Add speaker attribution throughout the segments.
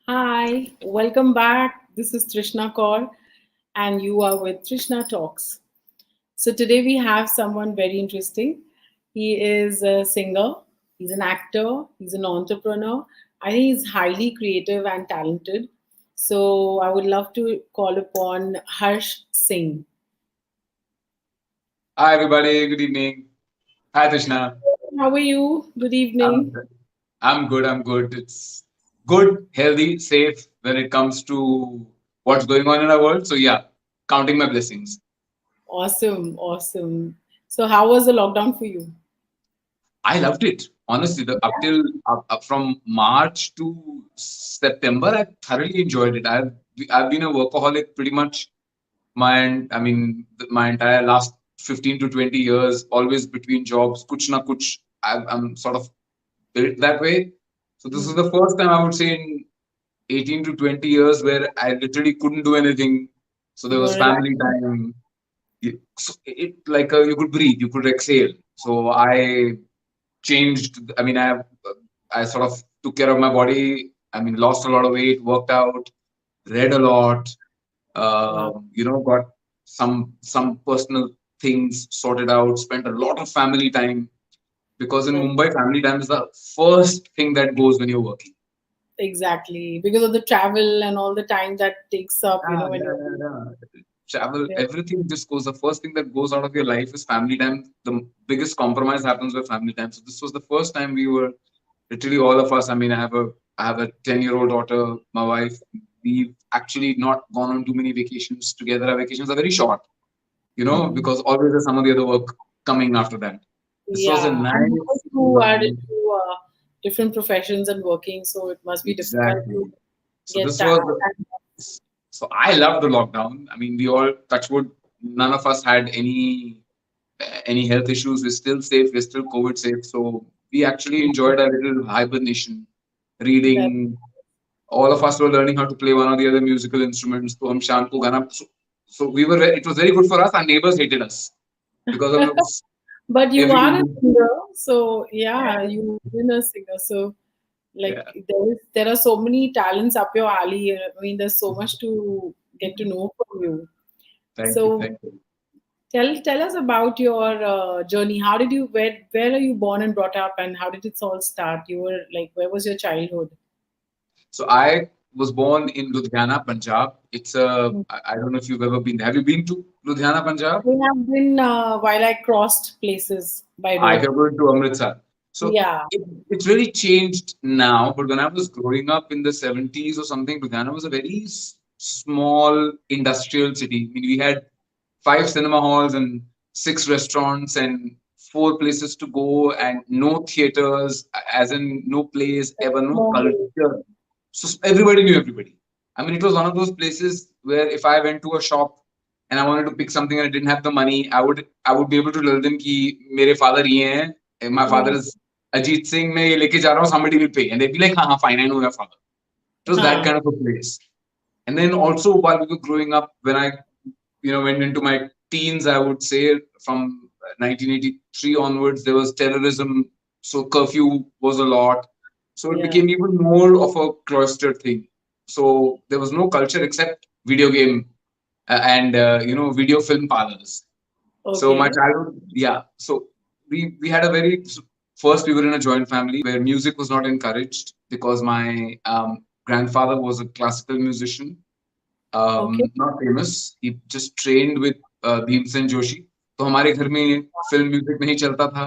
Speaker 1: Hi, welcome back. This is Trishna Kaur, and you are with Trishna Talks. So, today we have someone very interesting. He is a singer, he's an actor, he's an entrepreneur. I think he's highly creative and talented. So, I would love to call upon Harsh Singh.
Speaker 2: Hi everybody, good evening. Hi Trishna.
Speaker 1: How are you? Good
Speaker 2: I'm
Speaker 1: evening.
Speaker 2: I'm good. I'm good. It's good, healthy, safe when it comes to what's going on in our world. So yeah, counting my blessings.
Speaker 1: Awesome, awesome. So, how was the lockdown for you?
Speaker 2: I loved it. Honestly, up till up from March to September, I thoroughly enjoyed it. I've been a workaholic pretty much my entire last 15 to 20 years, always between jobs, kuch na kuch. I'm sort of built that way. So this is
Speaker 1: Hmm.
Speaker 2: the first time I would say in 18 to 20 years where I literally couldn't do anything. So there
Speaker 1: You
Speaker 2: was
Speaker 1: were
Speaker 2: family
Speaker 1: relaxing.
Speaker 2: time. It like you could breathe, you could exhale. So I changed. I sort of took care of my body. Lost a lot of weight, worked out, read a lot.
Speaker 1: Wow.
Speaker 2: Got some personal things sorted out. Spent a lot of family time because in Mumbai, family time is the first thing that goes when you're working.
Speaker 1: Exactly, because of the travel and all the time that takes up,
Speaker 2: Yeah,
Speaker 1: when
Speaker 2: yeah,
Speaker 1: you're.
Speaker 2: yeah, yeah. Travel,
Speaker 1: Yeah.
Speaker 2: everything just goes. The first thing that goes out of your life is family time. The biggest compromise happens with family time. So this was the first time we were literally all of us. I have a 10-year-old daughter, my wife. We've actually not gone on too many vacations together. Our vacations are very short,
Speaker 1: Hmm.
Speaker 2: because always there's some of the other work coming after that. This was a
Speaker 1: Yeah, and because
Speaker 2: nice,
Speaker 1: you are
Speaker 2: lovely,
Speaker 1: into different professions and working, so it must be difficult
Speaker 2: exactly.
Speaker 1: to
Speaker 2: So
Speaker 1: get
Speaker 2: this
Speaker 1: time.
Speaker 2: was so I love the lockdown. We all touch wood. None of us had any health issues. We're still safe. We're still COVID safe. So we actually enjoyed a little hibernation,
Speaker 1: That,
Speaker 2: reading. All of us were learning how to play one or the other musical instruments. So, hum sham ko gana. So we were. It was very good for us. Our neighbors hated us because of
Speaker 1: but you
Speaker 2: every.
Speaker 1: are a singer, so yeah,
Speaker 2: Yeah,
Speaker 1: you've been a singer. So like
Speaker 2: yeah.
Speaker 1: there are so many talents up your alley. I mean, there's so much to get to know from you.
Speaker 2: Thank you.
Speaker 1: So
Speaker 2: Thank you.
Speaker 1: tell us about your journey. How did you where are you born and brought up, and how did it all start? You were like, where was your childhood?
Speaker 2: So I was born in Ludhiana, Punjab. I don't know if you've ever been. Have you been to Ludhiana, Punjab?
Speaker 1: I have been while I crossed places by
Speaker 2: If
Speaker 1: road.
Speaker 2: you're going to Amritsar. So
Speaker 1: Yeah.
Speaker 2: it's really changed now. But when I was growing up in the 70s or something, Ludhiana was a very small industrial city. We had 5 cinema halls and 6 restaurants and 4 places to go and no theaters, as in no plays ever, no
Speaker 1: Small village.
Speaker 2: culture. So everybody knew everybody. It was one of those places where if I went to a shop and I wanted to pick something and I didn't have the money, I would be able to tell them कि मेरे father ये हैं, and my father
Speaker 1: Yeah.
Speaker 2: is Ajit Singh, मैं ये लेके जा रहा हूँ, somebody will pay, and they'd be like, हाँ fine, I know your father. It was that
Speaker 1: Huh.
Speaker 2: kind of a place. And then also while we were growing up, when I went into my teens, I would say from 1983 onwards, there was terrorism, so curfew was a lot. So it
Speaker 1: Yeah.
Speaker 2: became even more of a cloistered thing. So there was no culture except video game and video film parlors. So my
Speaker 1: Okay.
Speaker 2: childhood, yeah. So we had a very first we were in a joint family where music was not encouraged because my grandfather was a classical musician,
Speaker 1: Okay.
Speaker 2: not famous. He just trained with Bhimsen Joshi. तो हमारे घर में film music नहीं चलता था.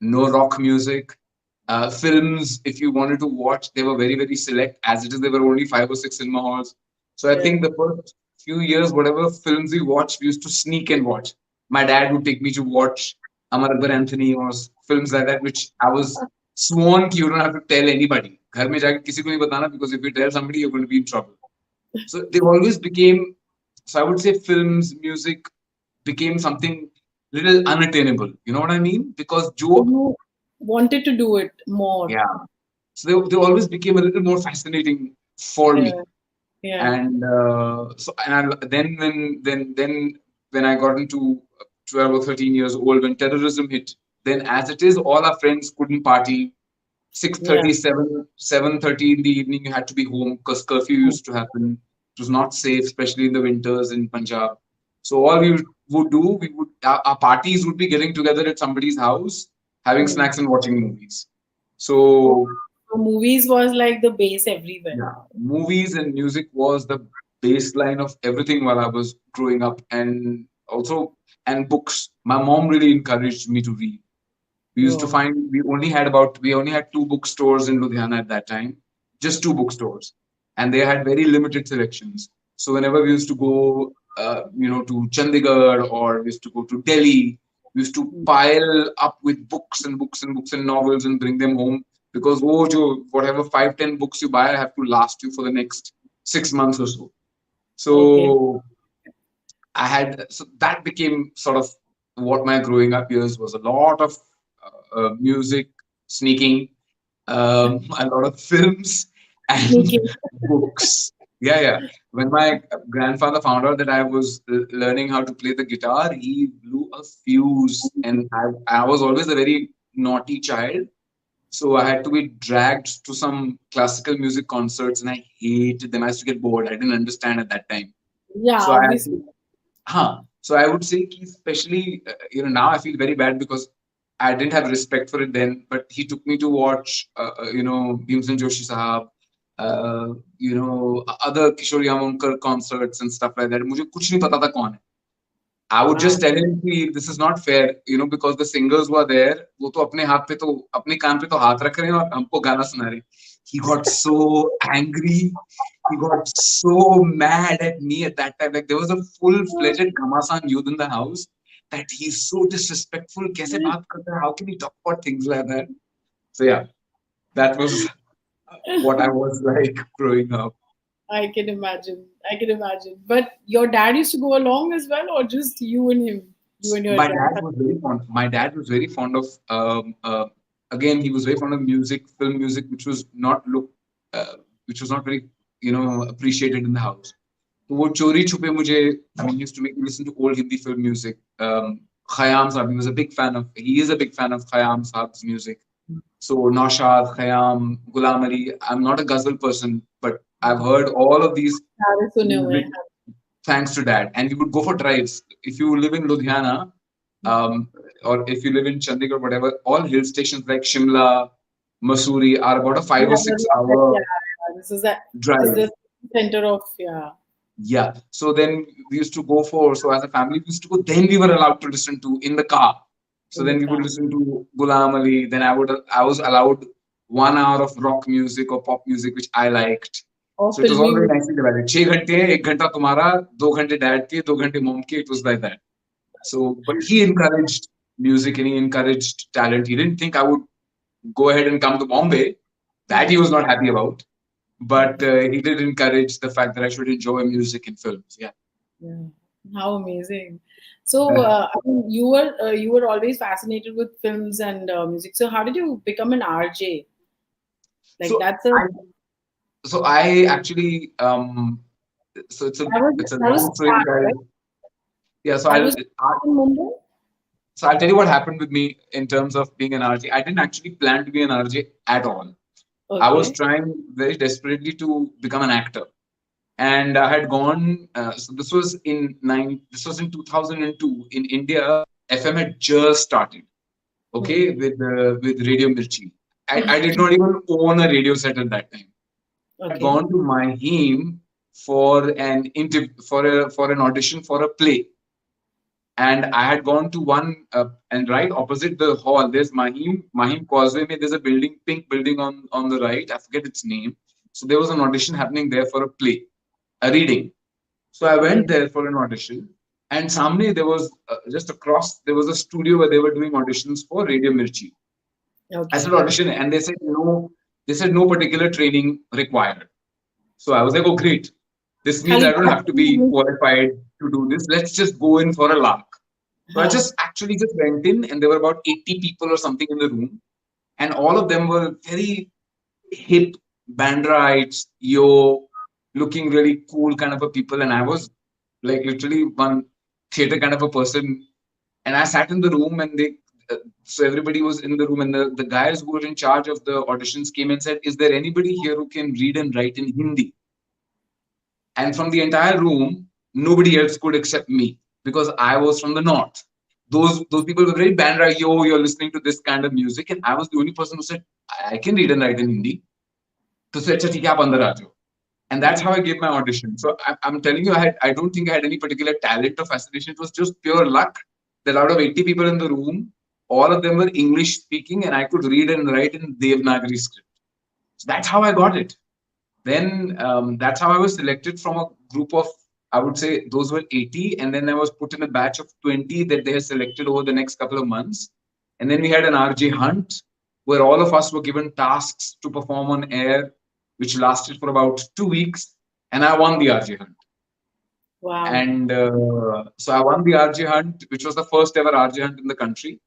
Speaker 2: No rock music. Films, if you wanted to watch, they were very, very select. As it is, there were only 5 or 6 cinema halls. So I
Speaker 1: Yeah.
Speaker 2: think the first few years, whatever films we watched, we used to sneak and watch. My dad would take me to watch Amar Akbar Anthony or films like that, which I was sworn you don't have to tell anybody. घर में जाके किसी को नहीं बताना, because if you tell somebody, you're going to be in trouble. So they always became, so I would say films, music became something little unattainable. You know what I mean? Because
Speaker 1: So
Speaker 2: Joe,
Speaker 1: you wanted to do it more.
Speaker 2: yeah. So they always became a little more fascinating for me.
Speaker 1: Yeah. Yeah.
Speaker 2: And then when I got into 12 or 13 years old, when terrorism hit, then as it is, all our friends couldn't party.
Speaker 1: Yeah.
Speaker 2: 6:30, 7:30 in the evening, you had to be home because curfew used to happen. It was not safe, especially in the winters in Punjab. So all we would do, our parties would be getting together at somebody's house, having
Speaker 1: Hmm.
Speaker 2: snacks and watching movies.
Speaker 1: Oh,
Speaker 2: So
Speaker 1: so movies was like the base everywhere.
Speaker 2: yeah, movies and music was the baseline of everything while I was growing up, and also and books. My mom really encouraged me to read. We used to
Speaker 1: Oh,
Speaker 2: find we only had two bookstores in Ludhiana at that time, just two bookstores, and they had very limited selections. So whenever we used to go, to Chandigarh or we used to go to Delhi, we used to pile up with books and books and books and novels and bring them home because whatever 5-10 books you buy have to last you for the next 6 months or so.
Speaker 1: okay.
Speaker 2: So so that became sort of what my growing up years was, a lot of music, sneaking, a lot of films and
Speaker 1: Sneaking.
Speaker 2: books. Yeah, yeah. When my grandfather found out that I was learning how to play the guitar, he blew a fuse, and I was always a very naughty child. So I had to be dragged to some classical music concerts, and I hated them. I used to get bored. I didn't understand at that time.
Speaker 1: Yeah,
Speaker 2: So I had
Speaker 1: obviously.
Speaker 2: to So I would say, कि especially, now I feel very bad because I didn't have respect for it then. But he took me to watch, Bhimsen Joshi Sahab, other Kishore Yamunkar concerts and stuff like that. मुझे कुछ नहीं पता था कौन है. I would
Speaker 1: Wow.
Speaker 2: just tell him कि this is not fair, because the singers were there. वो तो अपने हाथ पे तो अपने कान पे तो हाथ रख रहे हैं और हमको गाना सुना रहे हैं. He got so angry. He got so mad at me at that time. Like there was a full-fledged Ghamasan youth in the house that he's so disrespectful. कैसे बात करता है? How can he talk about things like that? So yeah, that was what I was like growing up.
Speaker 1: I can imagine. I can imagine. But your dad used to go along as well, or just you and him? You and your
Speaker 2: My dad
Speaker 1: grandfather?
Speaker 2: was very fond. My dad was very fond of. Again, he was very fond of music, film music, which was not very, appreciated in the house. तो वो चोरी छुपे मुझे, I mean, he used to make me listen to old Hindi film music. Khayyam Saab, he was a big fan of. He is a big fan of Khayyam Saab's music. So Naushad, Khayyam, Ghulam Ali. I'm not a ghazal person, but I've heard all of these
Speaker 1: सारे सुने हुए
Speaker 2: music
Speaker 1: हैं.
Speaker 2: thanks to dad. And we would go for drives. If you live in Ludhiana, um, or if you live in Chandigarh, whatever, all hill stations like Shimla, Mussoorie are about a five or
Speaker 1: Yeah,
Speaker 2: six
Speaker 1: yeah,
Speaker 2: hour
Speaker 1: yeah. This is
Speaker 2: drive.
Speaker 1: the center of, yeah.
Speaker 2: Yeah. So then we used to go for, so as a family, we used to go, then we were allowed to listen to in the car. So
Speaker 1: In the
Speaker 2: then we would
Speaker 1: car.
Speaker 2: listen to Ghulam Ali. Then I was allowed 1 hour of rock music or pop music, which I liked.
Speaker 1: और
Speaker 2: So it was all
Speaker 1: फिल्मी
Speaker 2: very
Speaker 1: music.
Speaker 2: nicely divided. 6 घंटे, 1 घंटा तुम्हारा, 2 घंटे dad के, 2 घंटे mom के. It was like that. So, but he encouraged music and he encouraged talent. He didn't think I would go ahead and come to Bombay. That he was not happy about. But he did encourage the fact that I should enjoy music and films. Yeah.
Speaker 1: Yeah. How amazing. So, I mean, you were always fascinated with films and music. So, how did you become an RJ? Like
Speaker 2: so
Speaker 1: that's a
Speaker 2: I so I actually so
Speaker 1: that was
Speaker 2: it's a
Speaker 1: that was
Speaker 2: long story
Speaker 1: start,
Speaker 2: which I
Speaker 1: right?
Speaker 2: yeah
Speaker 1: That was in Mumbai.
Speaker 2: I'll tell you what happened with me in terms of being an RJ. I didn't actually plan to be an RJ at all. I was
Speaker 1: Okay.
Speaker 2: trying very desperately to become an actor, and I had gone. So this was in 2002 in India. FM had just started. Okay,
Speaker 1: Hmm.
Speaker 2: with Radio Mirchi. I did not even own a radio set at that time. Had
Speaker 1: Okay.
Speaker 2: gone to Mahim for an audition for a play, and I had gone to one and right opposite the hall. There's Mahim Causeway. There's a building, pink building on the right. I forget its name. So there was an audition happening there for a play, a reading. So I went
Speaker 1: Hmm.
Speaker 2: there for an audition, and Samne there was just across there was a studio where they were doing auditions for Radio Mirchi. I
Speaker 1: Okay.
Speaker 2: said audition, and they said no. They said no particular training required. So I was like, oh great, this means
Speaker 1: खाली
Speaker 2: I don't have to be
Speaker 1: baat-
Speaker 2: qualified to do this. Let's just go in for a lark. So I
Speaker 1: हाँ.
Speaker 2: just actually just went in, and there were about 80 people or something in the room, and all of them were very hip Bandrites, looking really cool kind of a people, and I was like literally one theater kind of a person, and I sat in the room, and so everybody was in the room, and the guys who were in charge of the auditions came and said, "Is there anybody here who can read and write in Hindi?" And from the entire room, nobody else could except me because I was from the north. Those people were very bandra, yo, you're listening to this kind of music, and I was the only person who said, I can read and write in Hindi. So said, "अच्छा, ठीक है, आप अंदर आ जाओ." And that's how I gave my audition. So I'm telling you, I don't think I had any particular talent or fascination. It was just pure luck that out of 80 people in the room, all of them were English speaking, and I could read and write in Devanagari script. So that's how I got it. Then that's how I was selected from a group of, I would say, those were 80, and then I was put in a batch of 20 that they had selected over the next couple of months. And then we had an RJ hunt where all of us were given tasks to perform on air, which lasted for about 2 weeks, and I won the RJ hunt.
Speaker 1: Wow.
Speaker 2: And so I won the RJ hunt, which was the first ever RJ hunt in the country.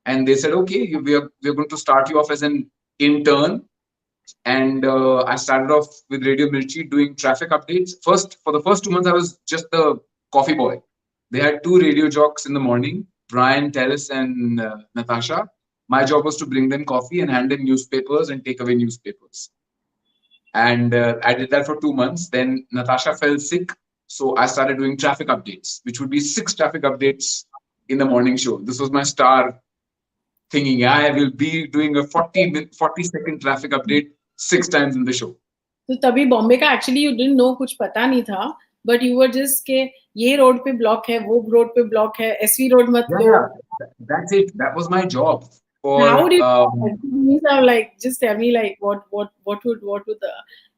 Speaker 2: And they said, okay, we're going to start you off as an intern, and I started off with Radio Mirchi doing traffic updates. For the first 2 months, I was just the coffee boy. They had two radio jocks in the morning, Brian Tellis and Natasha. My job was to bring them coffee and hand them newspapers and take away newspapers. And I did that for 2 months. Then Natasha fell sick, so I started doing traffic updates, which would be 6 traffic updates in the morning show. This was my star thinking I will be doing a 40-second traffic update 6 times in the show.
Speaker 1: तो तभी बॉम्बे का actually you didn't know, कुछ पता नहीं था, but you were just के ये road पे ब्लॉक है, वो रोड पे ब्लॉक है, एसवी रोड मत लो.
Speaker 2: Yeah, that's it. That was my job.
Speaker 1: How
Speaker 2: For
Speaker 1: did you like just tell me like what would the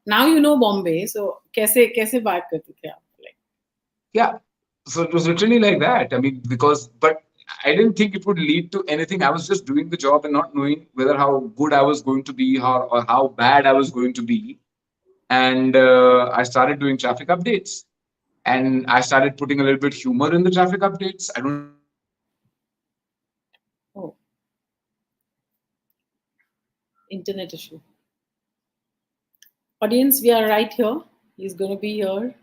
Speaker 1: now you know Bombay, so कैसे कैसे बात करते थे आप like?
Speaker 2: yeah, so it was literally like that. I mean, but I didn't think it would lead to anything. I was just doing the job and not knowing whether how good I was going to be or how bad I was going to be. And I started doing traffic updates, and I started putting a little bit humor in the traffic updates. I don't know if you can hear me.
Speaker 1: Oh, internet issue. Audience, we are right here. He's going to be here.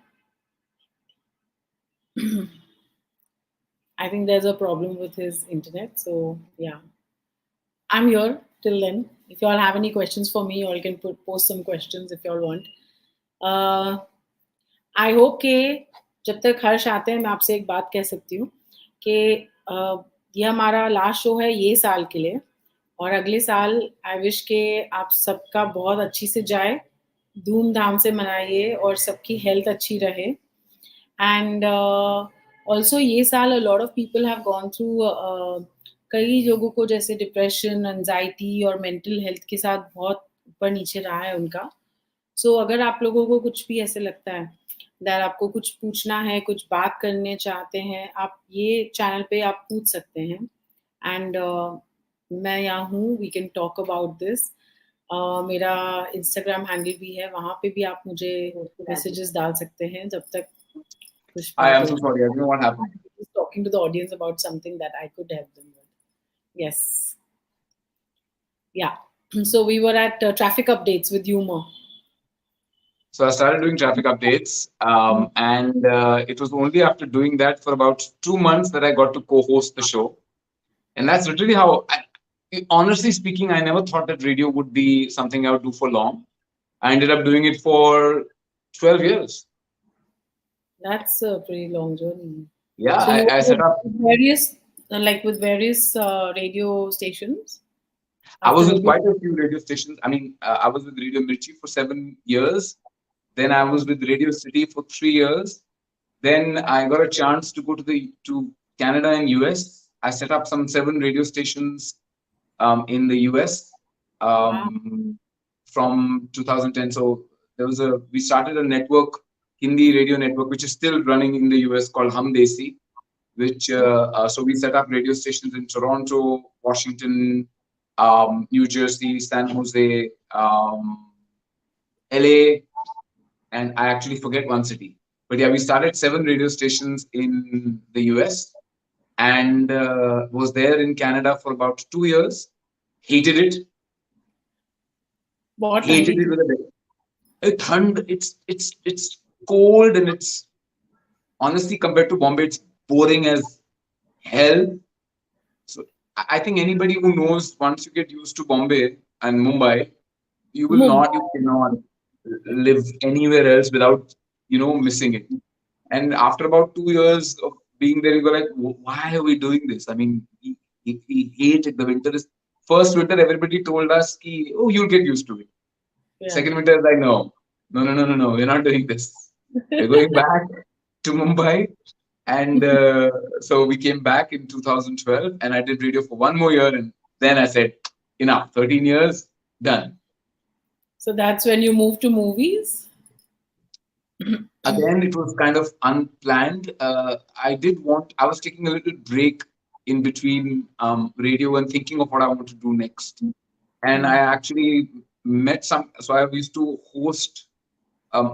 Speaker 1: I think there's a problem with his internet. So, yeah. I'm here till then. If you all have any questions for me, or you can post some questions if you all want. I hope कि जब तक हर्ष आते हैं मैं आपसे एक बात कह सकती हूँ कि ये हमारा लास्ट शो है ये साल के लिए, और अगले साल आई विश के आप सबका बहुत अच्छी से जाए, धूमधाम से मनाइए और सबकी हेल्थ अच्छी रहे. एंड ऑल्सो ये साल a lot of people have gone through, कई लोगों को जैसे डिप्रेशन, एंजाइटी और मेंटल हेल्थ के साथ बहुत ऊपर नीचे रहा है उनका. सो अगर आप लोगों को कुछ भी ऐसे लगता है दैट आपको कुछ पूछना है, कुछ बात करने चाहते हैं, आप ये चैनल पे आप पूछ सकते हैं. एंड मैं यहाँ हूँ, we can talk about this. मेरा इंस्टाग्राम हैंडल भी है, वहाँ पे भी आप मुझे मैसेजेस डाल सकते हैं जब तक कुछ
Speaker 2: I am
Speaker 1: बात
Speaker 2: so
Speaker 1: हो.
Speaker 2: sorry. I don't know what happened.
Speaker 1: Just talking to the audience about something that I could help them with. Yes. Yeah. So we were at traffic updates with humor.
Speaker 2: So I started doing traffic updates, and it was only after doing that for about 2 months that I got to co-host the show. And that's literally how, honestly speaking, I never thought that radio would be something I would do for long. I ended up doing it for 12 years.
Speaker 1: That's a pretty long journey.
Speaker 2: Yeah,
Speaker 1: So you
Speaker 2: I set up.
Speaker 1: various with various radio stations.
Speaker 2: I was
Speaker 1: After
Speaker 2: with quite a few radio stations. I mean, I was with Radio Mirchi for 7 years. Then I was with Radio City for 3 years. Then I got a chance to go to Canada and US. I set up some 7 radio stations in the US from 2010. So we started a network, Hindi radio network, which is still running in the US called Hum Desi. So we set up radio stations in Toronto, Washington, New Jersey, San Jose, LA, and I actually forget one city. But yeah, we started 7 radio stations in the US, and was there in Canada for about 2 years. Hated it. Hated it with a bit. It's cold, and it's honestly, compared to Bombay, it's boring as hell. So I think anybody who knows, once you get used to Bombay and Mumbai, you
Speaker 1: Mumbai.
Speaker 2: cannot live anywhere else without, missing it. And after about 2 years of being there, you go like, why are we doing this? I mean, we hate it. The winter is first winter. Everybody told us, ki, oh, you'll get used to it.
Speaker 1: Yeah.
Speaker 2: Second winter is like, no, no, no, no, no, no. We're not doing this. We're going back to Mumbai. And so we came back in 2012, and I did radio for one more year, and then I said, enough. 13 years, done.
Speaker 1: So that's when you moved to movies.
Speaker 2: Again, it was kind of unplanned. I was taking a little break in between radio and thinking of what I want to do next. And I
Speaker 1: Mm.
Speaker 2: actually met so I used to host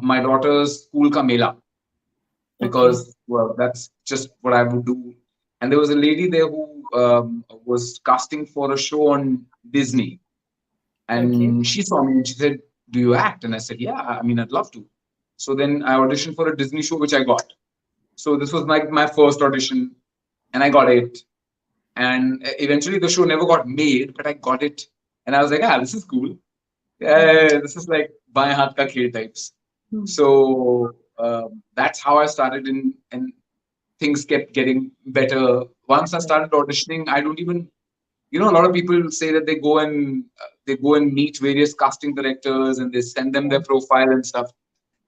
Speaker 2: my daughter's school ka mela,
Speaker 1: Okay.
Speaker 2: because, well, that's just what I would do. And there was a lady there who was casting for a show on Disney.
Speaker 1: Okay.
Speaker 2: And she saw me and she said, do you act? And I said, yeah, I mean, I'd love to. So then I auditioned for a Disney show, which I got. So this was like my first audition, and I got it. And eventually the show never got made, but I got it. And I was like, this is cool.
Speaker 1: Mm.
Speaker 2: This is like baएं हाथ का खेल types.
Speaker 1: Mm.
Speaker 2: So that's how I started and things kept getting better. Once I started auditioning, I don't even, a lot of people say that they go and meet various casting directors and they send them their profile and stuff.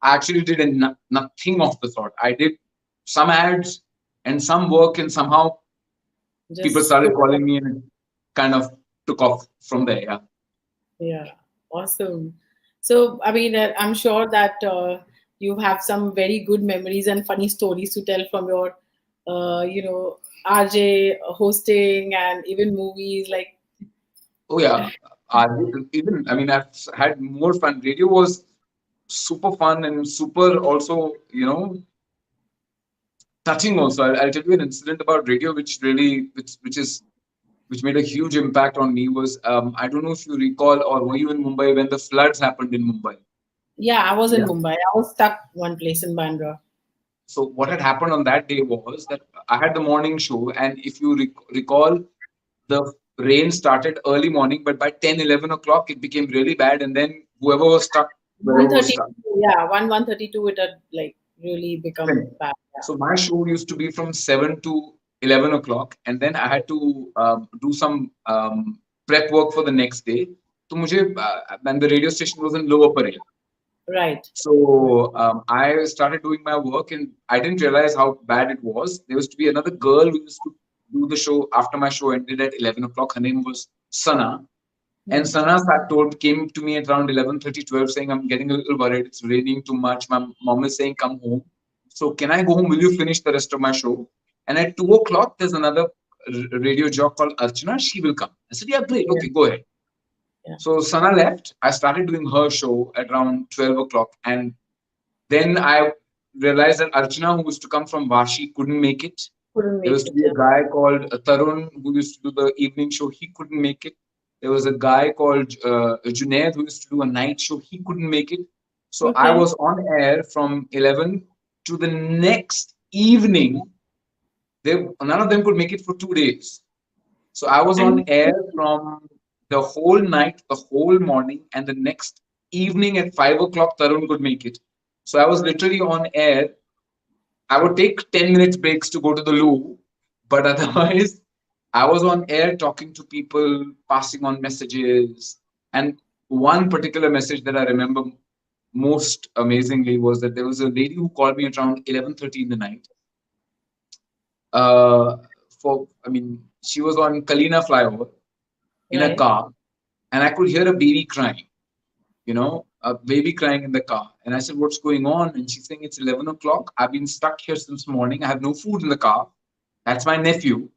Speaker 2: I actually did nothing of the sort. I did some ads and some work, and somehow people
Speaker 1: Just
Speaker 2: started
Speaker 1: took
Speaker 2: calling
Speaker 1: off.
Speaker 2: me, and it kind of took off from there. Yeah.
Speaker 1: Yeah. Awesome. So, I mean, I'm sure that you have some very good memories and funny stories to tell from your, RJ hosting and even movies. Like,
Speaker 2: Oh yeah. Even I mean, I've had more fun. Radio was super fun and super also, touching. Also, I'll tell you an incident about radio, which made a huge impact on me. Was I don't know if you recall, or were you in Mumbai when the floods happened in Mumbai?
Speaker 1: yeah, I was in
Speaker 2: Yeah.
Speaker 1: Mumbai. I was stuck one place in Bandra.
Speaker 2: So what had happened on that day was that I had the morning show, and if you recall, the rain started early morning, but by 10, 11 o'clock, it became really bad, and then whoever was stuck, wherever was
Speaker 1: 1:30.
Speaker 2: stuck.
Speaker 1: Yeah, 1:32. It had like really become
Speaker 2: Finished.
Speaker 1: bad.
Speaker 2: So my show used to be from 7 to 11 o'clock, and then I had to do some prep work for the next day. So and the radio station was in Lower Parel.
Speaker 1: Yeah. Right.
Speaker 2: So I started doing my work, and I didn't realize how bad it was. There used to be another girl who used to do the show after my show ended at 11 o'clock. Her name was Sana. And
Speaker 1: Hmm.
Speaker 2: Sana came to me at around 11:30, 12, saying, I'm getting a little worried. It's raining too much. My mom is saying, come home. So can I go home? Will you finish the rest of my show? And at 2 o'clock, there's another radio jock called Archana. She will come. I said, yeah, great.
Speaker 1: Yeah.
Speaker 2: Okay, go ahead.
Speaker 1: Yeah.
Speaker 2: So Sana left. I started doing her show at around 12 o'clock. And then I realized that Archana, who used to come from Vashi, couldn't make it.
Speaker 1: Couldn't
Speaker 2: There
Speaker 1: make
Speaker 2: used to
Speaker 1: it.
Speaker 2: be a
Speaker 1: Yeah.
Speaker 2: guy called Tarun who used to do the evening show. He couldn't make it. There was a guy called Junaid who used to do a night show. He couldn't make it. So I
Speaker 1: Okay.
Speaker 2: was on air from 11 to the next evening. None of them could make it for 2 days. So I was on
Speaker 1: And
Speaker 2: air from the whole night, the whole morning, and the next evening at 5 o'clock, Tarun could make it. So I was literally on air. I would take 10 minutes breaks to go to the loo, but otherwise, I was on air talking to people, passing on messages. And one particular message that I remember most amazingly was that there was a lady who called me around 11:30 in the night. Uh, she was on Kalina flyover in a
Speaker 1: right.
Speaker 2: car, and I could hear a baby crying. A baby crying in the car. And I said, what's going on? And she's saying, it's 11 o'clock. I've been stuck here since morning. I have no food in the car. That's my nephew.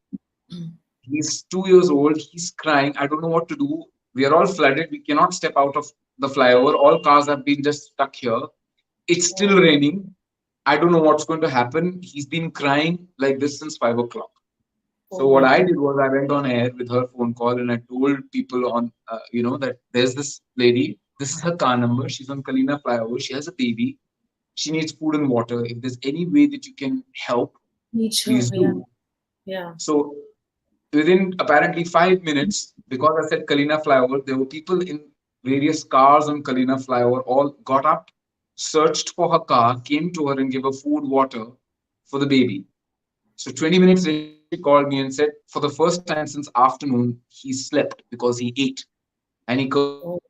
Speaker 2: He's 2 years old. He's crying. I don't know what to do. We are all flooded. We cannot step out of the flyover. All cars have been just stuck here. It's still
Speaker 1: Oh,
Speaker 2: raining. I don't know what's going to happen. He's been crying like this since 5 o'clock.
Speaker 1: oh
Speaker 2: So what
Speaker 1: my
Speaker 2: I
Speaker 1: God.
Speaker 2: did was I went on air with her phone call, and I told people that there's this lady. This is her car number. She's on Kalina flyover. She has a baby. She needs food and water. If there's any way that you can help,
Speaker 1: Teach her.
Speaker 2: please
Speaker 1: Yeah.
Speaker 2: do.
Speaker 1: Yeah.
Speaker 2: So within apparently 5 minutes, because I said Kalina flyover, there were people in various cars on Kalina flyover, all got up, searched for her car, came to her and gave her food, water for the baby. So 20 minutes later, she called me and said, for the first time since afternoon, he slept because he ate. And he curled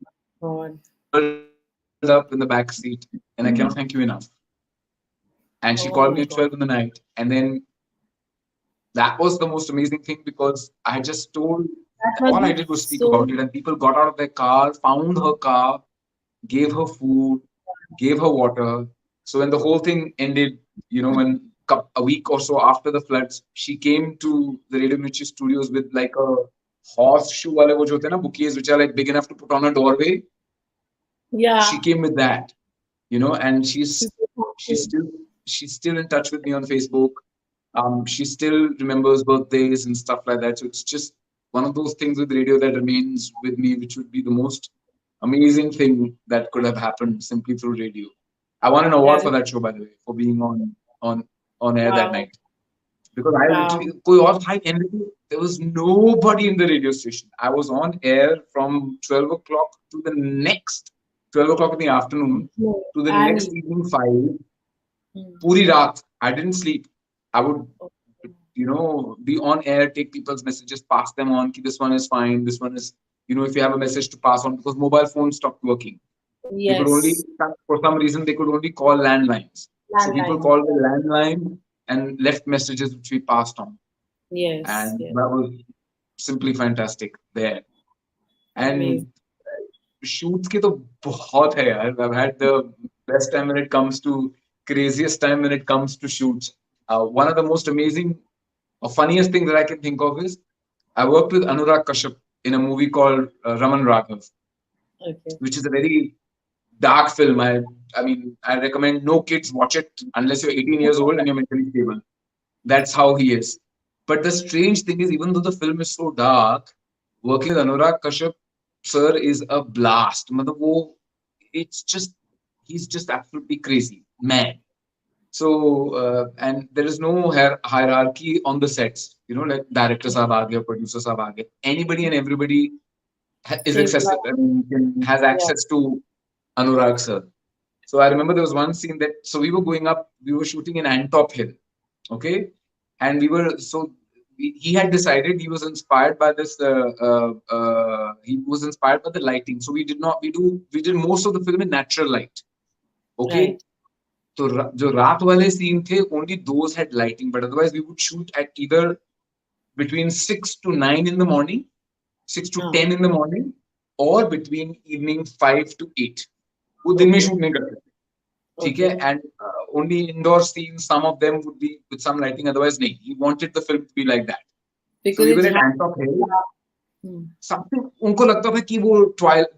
Speaker 2: up
Speaker 1: Oh
Speaker 2: in the back
Speaker 1: my
Speaker 2: seat.
Speaker 1: God.
Speaker 2: And I cannot thank you enough. And she called me at 12 in the night. And
Speaker 1: Oh
Speaker 2: then
Speaker 1: my God.
Speaker 2: that was the most amazing thing because I had just told, all I did
Speaker 1: That
Speaker 2: was
Speaker 1: must
Speaker 2: speak
Speaker 1: be
Speaker 2: about it, and people
Speaker 1: so.
Speaker 2: got out of their car, found her car, gave her food, gave her water. So when the whole thing ended, when a week or so after the floods, she came to the Radio Mirchi studios with like a horseshoe wale wo jo hote hai na bouquets which are like big enough to put on a doorway.
Speaker 1: Yeah.
Speaker 2: She came with that, and
Speaker 1: She's so
Speaker 2: she's
Speaker 1: happy.
Speaker 2: still she's still in touch with me on Facebook. She still remembers birthdays and stuff like that. So it's just one of those things with radio that remains with me, which would be the most amazing thing that could have happened simply through radio. I won an award
Speaker 1: That
Speaker 2: for
Speaker 1: is
Speaker 2: that show, by the way, for being on on air that
Speaker 1: wow.
Speaker 2: night. Because I
Speaker 1: Wow.
Speaker 2: literally, कोई और था ही नहीं, there was nobody in the radio station. I was on air from 12 o'clock to the next 12 o'clock in the afternoon
Speaker 1: No,
Speaker 2: to the next
Speaker 1: Ali.
Speaker 2: evening 5,
Speaker 1: Hmm.
Speaker 2: puri raat. I didn't sleep. I would,
Speaker 1: Oh,
Speaker 2: be on air, take people's messages, pass them on. Ki this one is fine. This one is, if you have a message to pass on, because mobile phones stopped working. You could only,
Speaker 1: yes.
Speaker 2: for some reason, they could only call landlines. So people
Speaker 1: Landline.
Speaker 2: called the landline and left messages which we passed on.
Speaker 1: Yes.
Speaker 2: And
Speaker 1: Yes.
Speaker 2: that was simply fantastic there.
Speaker 1: Amazing.
Speaker 2: And shoots के तो बहुत है यार. I've had the best time when it comes to craziest time when it comes to shoots. One of the most amazing or funniest thing that I can think of is I worked with Anurag Kashyap in a movie called Raman Raghav,
Speaker 1: Okay.
Speaker 2: which is a very dark film. I recommend no kids watch it unless you're 18 years old and you're mentally stable. That's how he is. But the strange thing is, even though the film is so dark, working with Anurag Kashyap sir is a blast. मतलब वो, it's just, he's just absolutely crazy, mad. So, and there is no hierarchy on the sets. Like directors are aage, producers are aage. Anybody and everybody is
Speaker 1: There's a lot.
Speaker 2: accessible. I mean, has
Speaker 1: Yeah.
Speaker 2: access to Anurag sir. So I remember there was one scene that, so we were going up, we were shooting in Antop Hill, okay, and he had decided, he was inspired by this. He was inspired by the lighting. So we did most of the film in natural light, okay.
Speaker 1: Right.
Speaker 2: So जो रात वाले scene थे, only those had lighting, but otherwise we would shoot at either between 6 to 9 in the morning, 6 to
Speaker 1: Ah,
Speaker 2: 10 in the morning, or between evening 5 to 8. वो दिन में
Speaker 1: okay.
Speaker 2: shoot नहीं करते थे, ठीक है.
Speaker 1: Okay.
Speaker 2: And only indoor scenes, some of them would be with some lighting, otherwise नहीं. He wanted the film to be like that. So
Speaker 1: Because
Speaker 2: we were
Speaker 1: it's
Speaker 2: at
Speaker 1: hard.
Speaker 2: Antop Hill.
Speaker 1: Hmm.
Speaker 2: Something उनको लगता था कि वो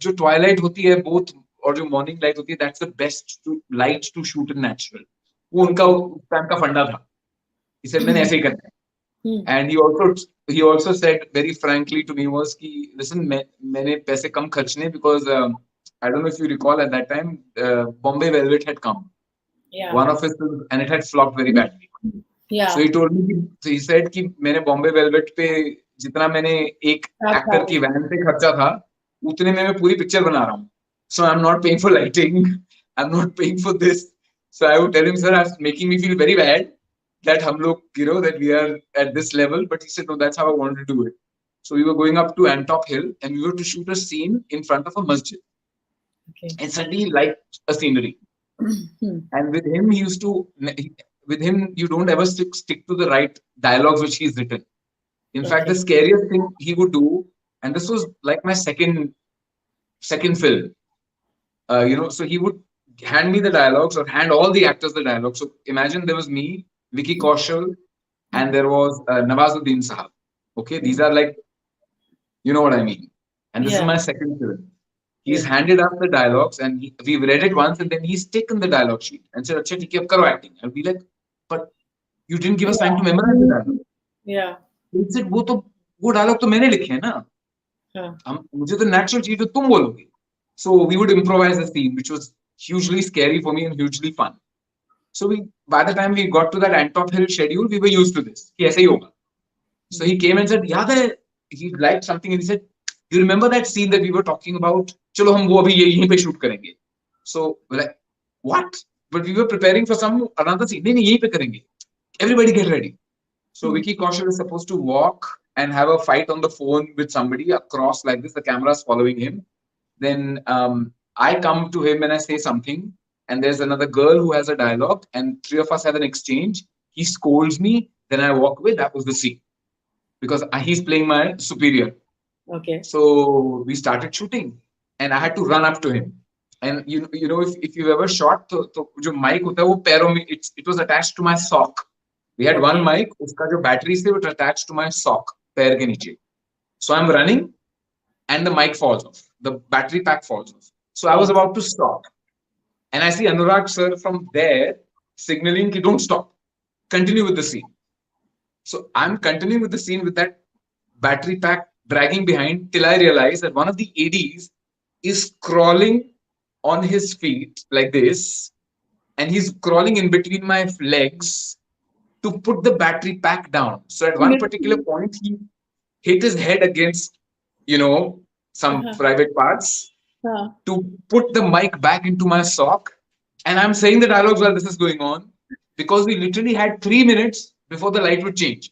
Speaker 2: जो twilight होती है both, और जो morning light होती है, that's the best light to shoot in natural. वो उनका
Speaker 1: Okay.
Speaker 2: उस time का फंडा था. He said मैंने ऐसे ही करना है.
Speaker 1: Hmm.
Speaker 2: And he also said very frankly to me was कि listen, मैंने पैसे कम खर्चने, because I don't know if you recall, at that time Bombay Velvet had come,
Speaker 1: Yeah.
Speaker 2: one of his films, and it had flopped very badly. So
Speaker 1: Yeah.
Speaker 2: he told me so he said कि मैंने Bombay velvet पे जितना मैंने एक
Speaker 1: That's
Speaker 2: actor की
Speaker 1: how.
Speaker 2: Van पे खर्चा था, उतने में मैं पूरी पिक्चर बना रहा हूँ. So I'm not paying for lighting, I'm not paying for this. So I would tell him, sir, it's making me feel very bad that हम लोग, that we are at this level. But he said, no, that's how I wanted to do it. So we were going up to Antop Hill and we were to shoot a scene in front of a masjid.
Speaker 1: Okay.
Speaker 2: And suddenly he liked a scenery.
Speaker 1: Hmm.
Speaker 2: And with him, with him, you don't ever stick to the right dialogues which he's written. In fact, the
Speaker 1: Okay.
Speaker 2: scariest thing he would do, and this was like my second film, so he would hand me the dialogues, or hand all the actors the dialogue. So imagine there was me, Vicky Kaushal, and
Speaker 1: Hmm.
Speaker 2: there was Nawazuddin Sahab. Okay, these
Speaker 1: Hmm.
Speaker 2: are like, you know what I mean. And this is
Speaker 1: Yeah.
Speaker 2: my second film. He's
Speaker 1: Yeah.
Speaker 2: handed us the dialogues, and we've read it once, and then he's taken the dialogue sheet and said, "Acha, theek hai, ab karo acting." I'll be like, "But you didn't give us time to memorize the dialogue."
Speaker 1: Yeah.
Speaker 2: He said, वो dialogue तो मैंने लिखे हैं ना.
Speaker 1: Huh.
Speaker 2: मुझे तो natural चाहिए, तो तुम बोलोगे. So we would improvise a scene, which was hugely scary for me and hugely fun. So by the time we got to that Antop Hill schedule, we were used to this. कि ऐसे ही होगा. So he came and said, "Yeah, he liked something," and he said, "You remember that scene that we were talking about? Chalo, hum wo abhi yahin pe shoot karenge." So we're like, "What?" But we were preparing for some another scene. नहीं नहीं यहीं पे करेंगे. Everybody get ready. So Vicky Kaushal is supposed to walk and have a fight on the phone with somebody across like this. The camera's following him. Then I come to him and I say something, and there's another girl who has a dialogue, and three of us have an exchange. He scolds me, then I walk away. That was the scene because he's playing my superior.
Speaker 1: Okay.
Speaker 2: So we started shooting, and I had to run up to him. And you know if you've ever shot, तो जो mic होता है वो पैरों में it was attached to my sock. We had one mic, उसका जो battery से was attached to my sock, पैर के नीचे. So I'm running, and the mic falls off. The battery pack falls off. So I was about to stop, and I see Anurag sir from there signaling, "Ki don't stop, continue with the scene." So I'm continuing with the scene with that battery pack dragging behind till I realize that one of the ADs is crawling on his feet like this, and he's crawling in between my legs to put the battery pack down. So at one particular point, he hit his head against, some private parts to put the mic back into my sock. And I'm saying the dialogues while this is going on because we literally had 3 minutes before the light would change.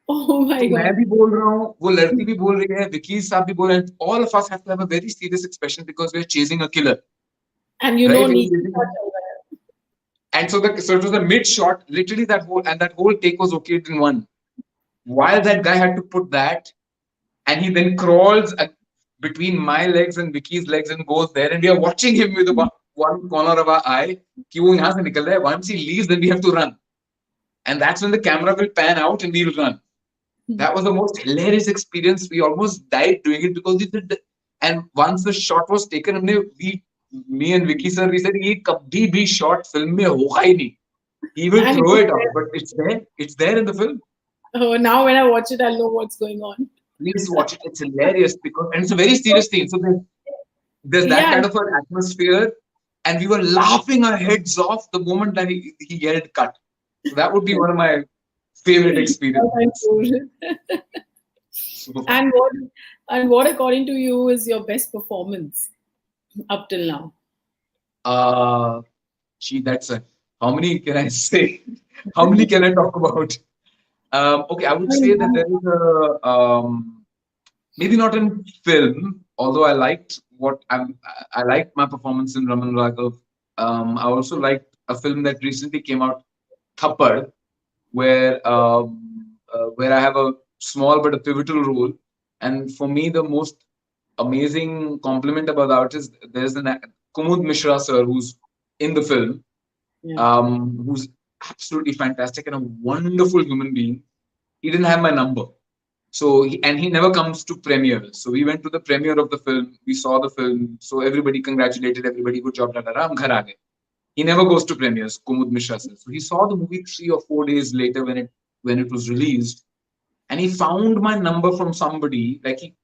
Speaker 1: Oh my
Speaker 2: तो मैं
Speaker 1: God.
Speaker 2: भी बोल रहा हूँ, वो लड़की भी बोल रही है, विकी साहब भी बोल रहे हैं. All of us have to have a very serious expression because we're chasing a killer.
Speaker 1: And you
Speaker 2: Right?
Speaker 1: know,
Speaker 2: We're chasing And so it was a mid shot, literally that whole take was okay in one. While that guy had to put that, and he then crawls between my legs and Vicky's legs and goes there, and we are watching him with one corner of our eye. कि वो यहाँ से निकल रहा है. Once he leaves, then we have to run, and that's when the camera will pan out and we'll run. That was the most hilarious experience. We almost died doing it because we did. And once the shot was taken, me and Vicky sir, we said, "ये कभी भी shot film में होगा ही नहीं." He will
Speaker 1: And
Speaker 2: throw it out, but it's there. It's there in the film.
Speaker 1: oh, now when I watch it, I'll know what's going on.
Speaker 2: Please watch it. It's hilarious and it's a very serious thing. So there's that kind of an atmosphere, and we were laughing our heads off the moment that he yelled cut. So that would be one of my favorite experiences.
Speaker 1: And what according to you is your best performance up till now?
Speaker 2: Gee, how many can I say? How many can I talk about? Okay, I would say that there is maybe not in film, although I liked my performance in Raman Raghav. I also liked a film that recently came out, Thappad, where I have a small but a pivotal role. And for me, the most amazing compliment about that is there's an Kumud Mishra sir who's in the film, who's absolutely fantastic and a wonderful human being. He didn't have my number. So he never comes to premieres. So we went to the premiere of the film. We saw the film. So everybody congratulated everybody. Good job, hum ghar aa gaye. He never goes to premieres. Kumud Mishra says. So he saw the movie 3 or 4 days later when it was released, and he found my number from somebody. Like he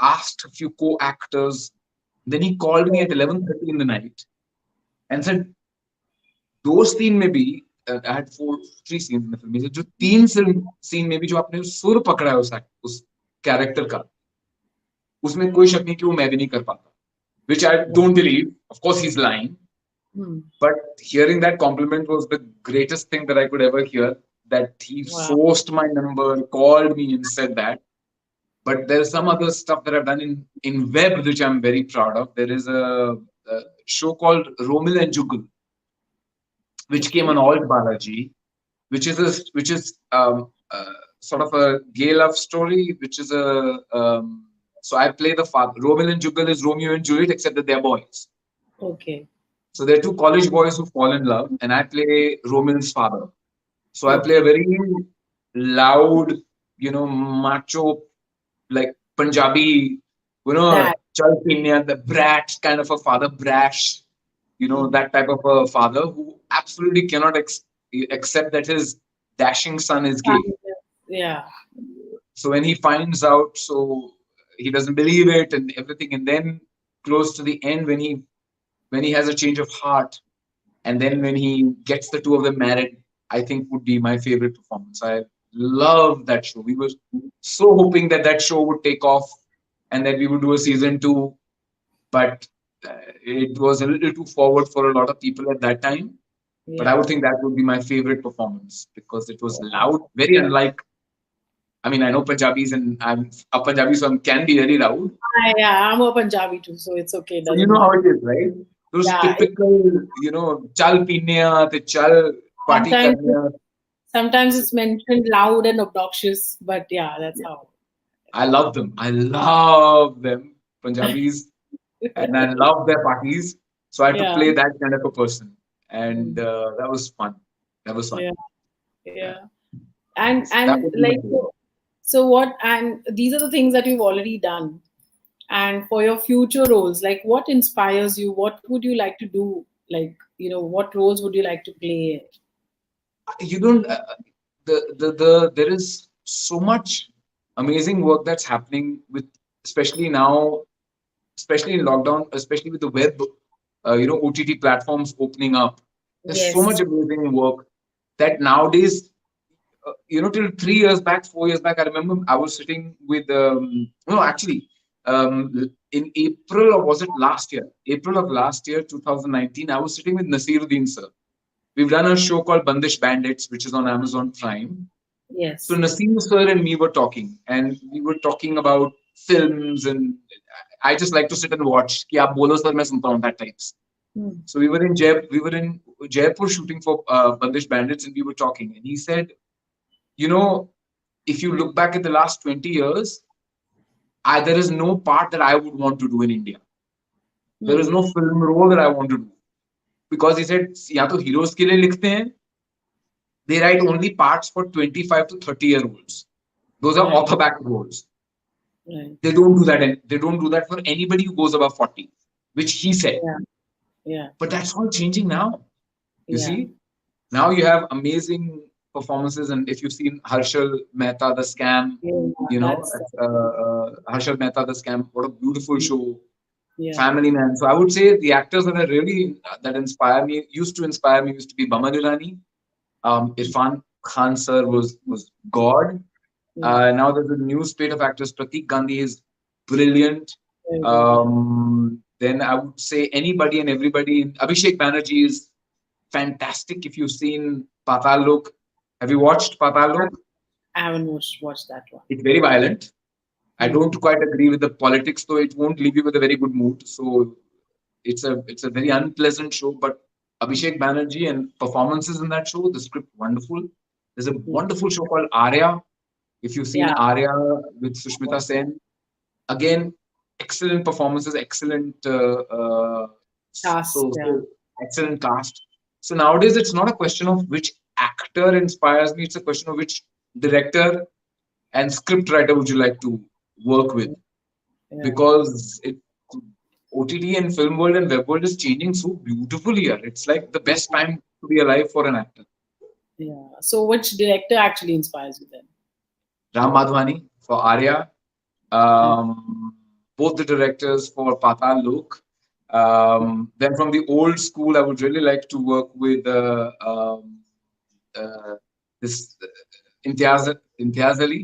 Speaker 2: asked a few co-actors. Then he called me at 11:30 in the night and said, "Those scene में भी I had 3 scenes in the film. जो 3 scene में भी जो आपने सुर पकड़ा है उस कैरेक्टर का, उसमें कोई शक नहीं कि वो मैं भी नहीं कर पाता." Which I don't believe. Of course, he's lying. But hearing that compliment was the greatest thing that I could ever hear. That he sourced my number, called me, and said that. But there's some other stuff that I've done in web, which I'm very proud of. There is a show called Romil and Jugal, which came on Alt Balaji, which is sort of a gay love story, which is so I play the father. Romil and Jugal is Romeo and Juliet, except that they're boys.
Speaker 1: Okay.
Speaker 2: So they're 2 college boys who fall in love, and I play Romil's father. So I play a very loud, macho, like Punjabi, Chal Pinya, the brat kind of a father, brash, that type of a father who absolutely cannot accept that his dashing son is gay.
Speaker 1: Yeah.
Speaker 2: So when he finds out, so he doesn't believe it and everything, and then close to the end when he has a change of heart, and then when he gets the 2 of them married, I think would be my favorite performance. Loved that show. We were so hoping that that show would take off and that we would do a season two, but it was a little too forward for a lot of people at that time. But I
Speaker 1: Yeah.
Speaker 2: would think that would be my favorite performance because it was loud, very unlike. I mean, I know Punjabis and I'm a Punjabi, so I can be very loud.
Speaker 1: Yeah, I'm a Punjabi too, so it's okay.
Speaker 2: So you
Speaker 1: Doesn't
Speaker 2: know how
Speaker 1: matter.
Speaker 2: it is, right? Those
Speaker 1: Yeah.
Speaker 2: typical, chal pinya, the chal party
Speaker 1: Sometimes,
Speaker 2: karne.
Speaker 1: sometimes it's mentioned loud and obnoxious, but yeah, that's how.
Speaker 2: I love them. I love them, Punjabis, and I love their parties. So I had to
Speaker 1: Yeah.
Speaker 2: play that kind of a person, and
Speaker 1: Mm.
Speaker 2: that was fun. That was fun.
Speaker 1: Yeah.
Speaker 2: Yeah,
Speaker 1: Yeah. And
Speaker 2: that
Speaker 1: and
Speaker 2: would be my
Speaker 1: like
Speaker 2: favorite.
Speaker 1: so what and these are the things that you've already done. And for your future roles, like what inspires you? What would you like to do? Like, what roles would you like to play?
Speaker 2: You don't. There is so much amazing work that's happening with, especially now, especially in lockdown, especially with the web, OTT platforms opening up. There's so much
Speaker 1: Yes.
Speaker 2: amazing work that nowadays, till 3 years back, 4 years back, I remember I was sitting with, no, actually, in April, or was it last year? April of last year, 2019, I was sitting with Nasiruddin sir. We've done a show called Bandish Bandits, which is on Amazon Prime. So
Speaker 1: Yes.
Speaker 2: Naseem sir and me were talking, and we were talking about films, and I just like to sit and watch. कि आप बोलो sir, मैं सुनता हूँ, that types.
Speaker 1: Hmm.
Speaker 2: So we were in Jaipur shooting for Bandish Bandits, and we were talking, and he said, you know, if you look back at the last 20 years, there is no part that I would want to do in India. There is
Speaker 1: Hmm.
Speaker 2: no film role that I want to do because he said, या तो heroes के लिए लिखते हैं, they write only parts for 25 to 30-year-olds. Those are
Speaker 1: Right.
Speaker 2: author backed roles.
Speaker 1: Right.
Speaker 2: They don't do that. They don't do that for anybody who goes above 40, which he said.
Speaker 1: Yeah. Yeah.
Speaker 2: But that's all changing now. You
Speaker 1: Yeah.
Speaker 2: see, now you have amazing performances, and if you've seen Harshal Mehta, The Scam,
Speaker 1: Yeah. That's
Speaker 2: Harshal Mehta, The Scam, what a beautiful show.
Speaker 1: yeah.
Speaker 2: Family Man. So I would say the actors that are really that inspire me, used to be Baman Irani. Irfan Khan sir was God.
Speaker 1: Yeah.
Speaker 2: Now there's a new spate of actors. Pratik Gandhi is brilliant.
Speaker 1: Very good. Yeah.
Speaker 2: Then I would say anybody and everybody. Abhishek Banerjee is fantastic. If you've seen Patal Lok, have you watched Patal Lok?
Speaker 1: I haven't watched that one.
Speaker 2: It's very violent. I
Speaker 1: Hmm.
Speaker 2: don't quite agree with the politics, though it won't leave you with a very good mood. So it's a very unpleasant show. But Abhishek Banerjee and performances in that show, the script wonderful. There's a
Speaker 1: Hmm.
Speaker 2: wonderful show called Arya. If you've seen
Speaker 1: Yeah.
Speaker 2: Arya with Sushmita Sen, again, excellent performances, excellent
Speaker 1: Task. Yeah.
Speaker 2: excellent cast. So nowadays, it's not a question of which actor inspires me; it's a question of which director and script writer would you like to work with,
Speaker 1: Yeah.
Speaker 2: because OTT and film world and web world is changing so beautifully here. It's like the best
Speaker 1: Yeah.
Speaker 2: time to be alive for an actor.
Speaker 1: Yeah. So, which director actually inspires you then?
Speaker 2: Ram Madhwani for Arya,
Speaker 1: Hmm.
Speaker 2: both the directors for Patal Lok. Then from the old school, I would really like to work with uh, this Imtiaz Ali.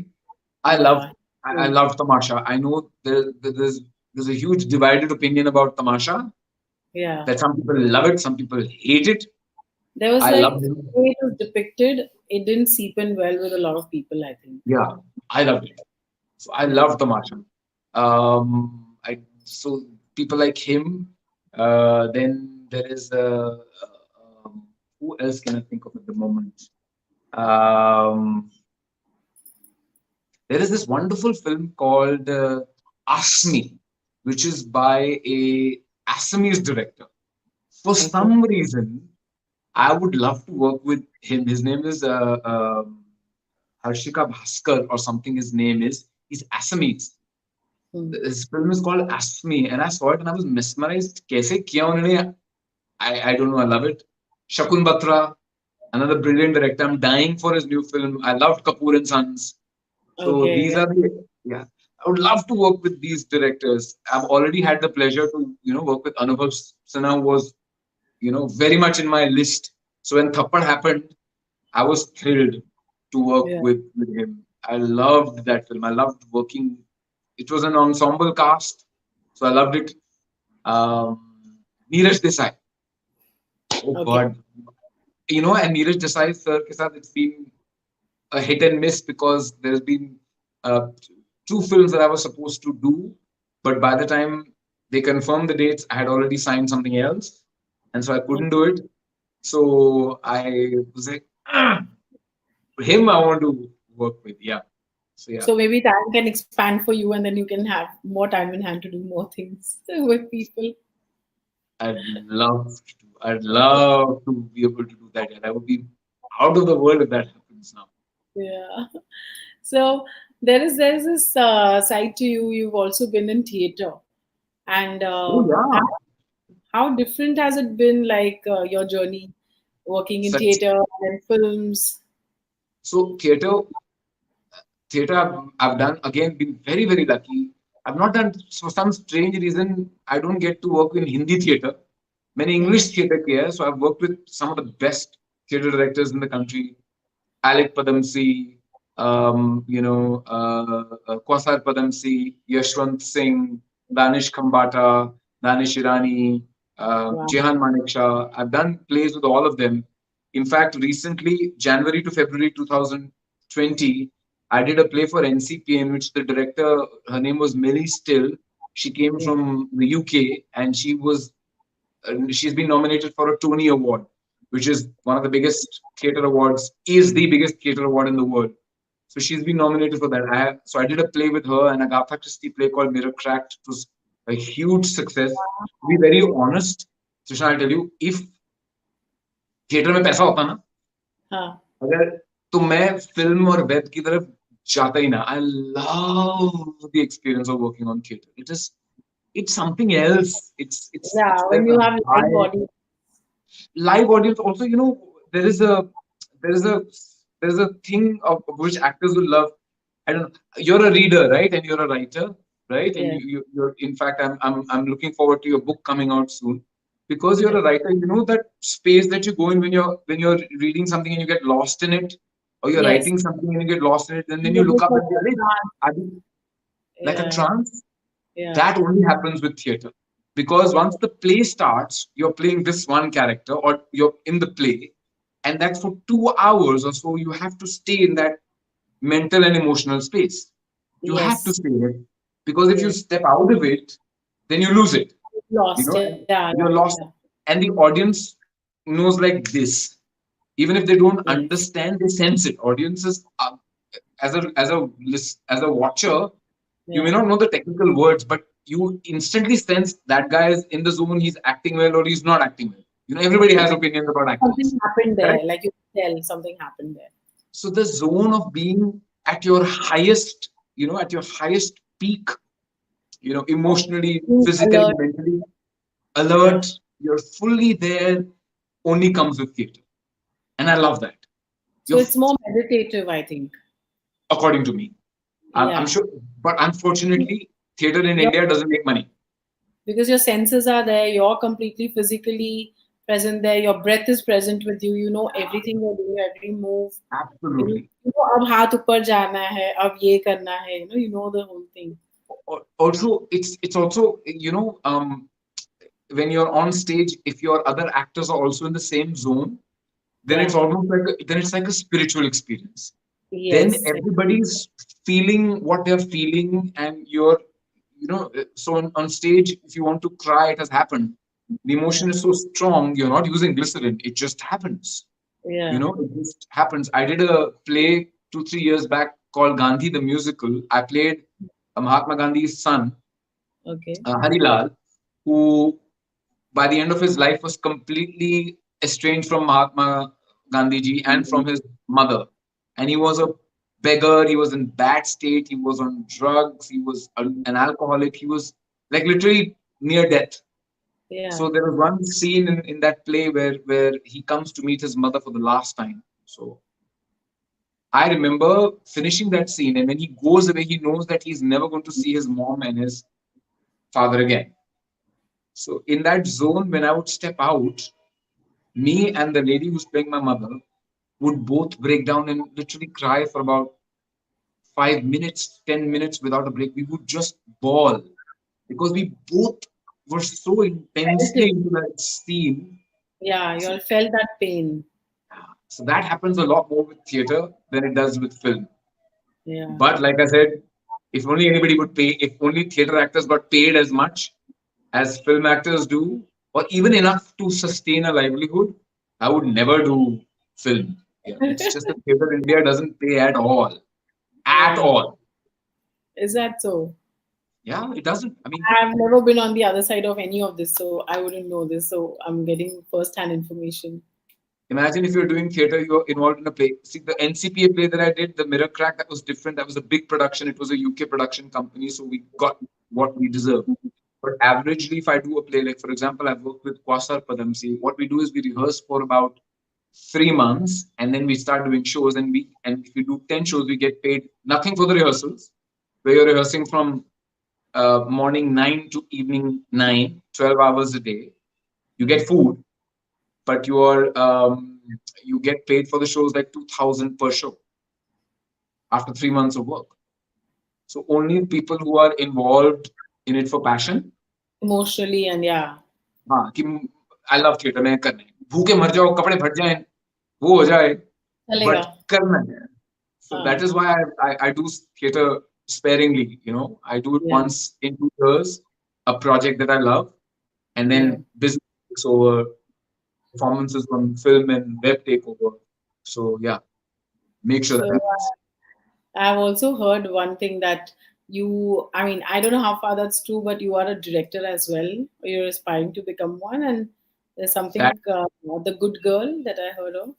Speaker 2: I love
Speaker 1: Yeah.
Speaker 2: I love Tamasha. I know there's a huge divided opinion about Tamasha.
Speaker 1: Yeah.
Speaker 2: That some people love it, some people hate it.
Speaker 1: There was
Speaker 2: I
Speaker 1: like
Speaker 2: love
Speaker 1: the
Speaker 2: him.
Speaker 1: way it was depicted, it didn't seep in well with a lot of people, I think.
Speaker 2: Yeah, I loved it. So I
Speaker 1: Yeah.
Speaker 2: love Tamasha. I so people like him. Then there is who else can I think of at the moment? Um, there is this wonderful film called Asmi, which is by a Assamese director. For
Speaker 1: Okay.
Speaker 2: some reason, I would love to work with him. His name is Harshika Bhaskar or something. His name is. He's Assamese.
Speaker 1: Hmm.
Speaker 2: His film is called Asmi, and I saw it and I was mesmerized. कैसे किया उन्होंने? I don't know. I love it. Shakun Batra, another brilliant director. I'm dying for his new film. I loved Kapoor and Sons. So
Speaker 1: Okay.
Speaker 2: these are the, yeah. I would love to work with these directors. I've already had the pleasure to work with Anubhav Sinha, who was very much in my list. So when Thappad happened, I was thrilled to work
Speaker 1: Yeah.
Speaker 2: with him. I loved that film. I loved working. It was an ensemble cast, so I loved it. Um, Neeraj Desai. Oh
Speaker 1: Okay.
Speaker 2: God, and Neeraj Desai sir ke saath it's been a hit and miss because there's been uh, two films that I was supposed to do, but by the time they confirmed the dates, I had already signed something else, and so I couldn't do it. So I was like, him I want to work with. Yeah. So yeah,
Speaker 1: So maybe time can expand for you, and then you can have more time in hand to do more things with people.
Speaker 2: I'd love to be able to do that. And I would be out of the world if that happens now.
Speaker 1: Yeah. So there is this side to you. You've also been in theater, and
Speaker 2: Oh yeah.
Speaker 1: how different has it been, like your journey working in
Speaker 2: Such
Speaker 1: theater and films?
Speaker 2: so theater I've done again, been very, very lucky. I've not done for some strange reason I don't get to work in Hindi theater. Many
Speaker 1: Hmm.
Speaker 2: English theater here, so I've worked with some of the best theater directors in the country. Alec Padamsee, Kwasar Padamsee, Yashwant Singh, Danish Khambata, Danish Irani,
Speaker 1: Wow.
Speaker 2: Jehan Manekshaw. I've done plays with all of them. In fact, recently, January to February 2020, I did a play for NCP in which the director, her name was Millie Still. She came
Speaker 1: Yeah.
Speaker 2: from the UK and she's been nominated for a Tony Award, which is one of the biggest theater awards, is the biggest theater award in the world. So she's been nominated for that. So I did a play with her, an Agatha Christie play called Mirror Cracked. It was a huge success. To be very honest, Trishna, I'll tell you, if theatre में पैसा होता ना,
Speaker 1: हाँ.
Speaker 2: अगर तो मैं film और web की तरफ जाता ही ना. I love the experience of working on theater. It's something else. It's
Speaker 1: Yeah, when
Speaker 2: like
Speaker 1: you
Speaker 2: a
Speaker 1: have live
Speaker 2: high
Speaker 1: body.
Speaker 2: live audience. Also, there is a there is a there is a thing of which actors will love. I don't know. You're a reader, right? And you're a writer, right? And
Speaker 1: Yeah.
Speaker 2: you're in fact, I'm looking forward to your book coming out soon because you're
Speaker 1: Yeah.
Speaker 2: a writer. You know that space that you go in when you're reading something and you get lost in it, or you're
Speaker 1: Yes.
Speaker 2: whing something and you get lost in it, and then you
Speaker 1: You
Speaker 2: look
Speaker 1: look
Speaker 2: up
Speaker 1: like
Speaker 2: and
Speaker 1: a
Speaker 2: you're
Speaker 1: plant.
Speaker 2: like a
Speaker 1: Yeah.
Speaker 2: trance.
Speaker 1: Yeah.
Speaker 2: That only happens with theater because once the play starts, you're playing this one character or you're in the play, and that for 2 hours or so, you have to stay in that mental and emotional space. You have to
Speaker 1: Yes.
Speaker 2: stay there because if you
Speaker 1: Yes.
Speaker 2: step out of it, then you lose it. You
Speaker 1: Lost.
Speaker 2: know,
Speaker 1: Yeah. Yeah.
Speaker 2: you're
Speaker 1: Yeah.
Speaker 2: lost, and the audience knows like this. Even if they don't
Speaker 1: Yes.
Speaker 2: understand, they sense it. Audiences, as a watcher, you may
Speaker 1: Yeah.
Speaker 2: not know the technical words, but you instantly sense that guy is in the zone, he's acting well or he's not acting well. Everybody has
Speaker 1: Yeah.
Speaker 2: opinions about actors,
Speaker 1: Something happened
Speaker 2: correct?
Speaker 1: there. Like you can tell something happened there.
Speaker 2: So the zone of being at your highest, at your highest peak, emotionally,
Speaker 1: Being
Speaker 2: physically,
Speaker 1: alert.
Speaker 2: mentally,
Speaker 1: Yeah.
Speaker 2: alert, you're fully there, only comes with theater. And I love that.
Speaker 1: So
Speaker 2: You're,
Speaker 1: it's more meditative, I think.
Speaker 2: according to me, I'm
Speaker 1: Yeah.
Speaker 2: sure, but unfortunately, theater in
Speaker 1: Your
Speaker 2: India doesn't make money.
Speaker 1: because your senses are there, you're completely physically present there, your breath is present with you, you know everything you're doing, every move.
Speaker 2: Absolutely.
Speaker 1: You know अब हाथ ऊपर जाना है, अब ये करना है, you know the whole thing.
Speaker 2: Also, it's also, when you're on stage, if your other actors are also in the same zone, then it's
Speaker 1: Yeah.
Speaker 2: almost like then it's like a spiritual experience. Then
Speaker 1: Yes.
Speaker 2: everybody's feeling what they're feeling, and so on stage, if you want to cry, it has happened. The emotion
Speaker 1: Yeah.
Speaker 2: is so strong, you're not using glycerin, it just happens.
Speaker 1: Yeah.
Speaker 2: It just happens. I did a play 2 3 years back called Gandhi the Musical. I played Mahatma Gandhi's son,
Speaker 1: Okay.
Speaker 2: Harilal, who by the end of his life was completely estranged from Mahatma Gandhi ji and from his mother. And he was a beggar, he was in bad state, he was on drugs, he was an alcoholic, he was like literally near death.
Speaker 1: Yeah.
Speaker 2: So there was one scene in that play where he comes to meet his mother for the last time. So I remember finishing that scene, and when he goes away, he knows that he's never going to see his mom and his father again. So in that zone, when I would step out, me and the lady who's playing my mother, would both break down and literally cry for about 5 minutes, 10 minutes without a break. We would just bawl because we both were so
Speaker 1: Felt
Speaker 2: intensely
Speaker 1: it.
Speaker 2: into that scene.
Speaker 1: Yeah, you
Speaker 2: So,
Speaker 1: all felt that pain.
Speaker 2: so that happens a lot more with theater than it does with film.
Speaker 1: Yeah.
Speaker 2: But like I said, if only anybody would pay, if only theater actors got paid as much as film actors do, or even enough to sustain a livelihood, I would never do film. Yeah, it's just that theater in India doesn't pay at all. At
Speaker 1: Yeah.
Speaker 2: all.
Speaker 1: Is that so?
Speaker 2: Yeah, it doesn't. I mean,
Speaker 1: I've never been on the other side of any of this, so I wouldn't know this. So I'm getting first-hand information.
Speaker 2: imagine if you're doing theater, you're involved in a play. See, the NCPA play that I did, the Mirror Crack, that was different. That was a big production. It was a UK production company, so we got what we deserved. But averagely, if I do a play, like for example, I've worked with Kwasar Padamsi, what we do is we rehearse for about 3 months and then we start doing shows. And if we do 10 shows, we get paid nothing for the rehearsals, where you're rehearsing from morning 9 to evening 9, 12 hours a day. You get food, but you get paid for the shows like 2,000 per show after 3 months of work. So only people who are involved in it for passion.
Speaker 1: Emotionally, and yeah,
Speaker 2: हाँ कि I love theatre मैं करना है भूखे मर जाओ कपड़े फट जाएं वो हो जाए
Speaker 1: chalega.
Speaker 2: बट करना है. So that
Speaker 1: Uh,
Speaker 2: is why I do theater sparingly. I do it
Speaker 1: yeah,
Speaker 2: once in 2 years, a project that I love, and then
Speaker 1: yeah.
Speaker 2: business takes over, performances on film and web take over. So yeah, make sure
Speaker 1: So
Speaker 2: that happens.
Speaker 1: I've also heard one thing that you, I mean, I don't know how far that's true, but you are a director as well. You're aspiring to become one, and there's
Speaker 2: That
Speaker 1: something, The Good Girl, that I heard of. Tell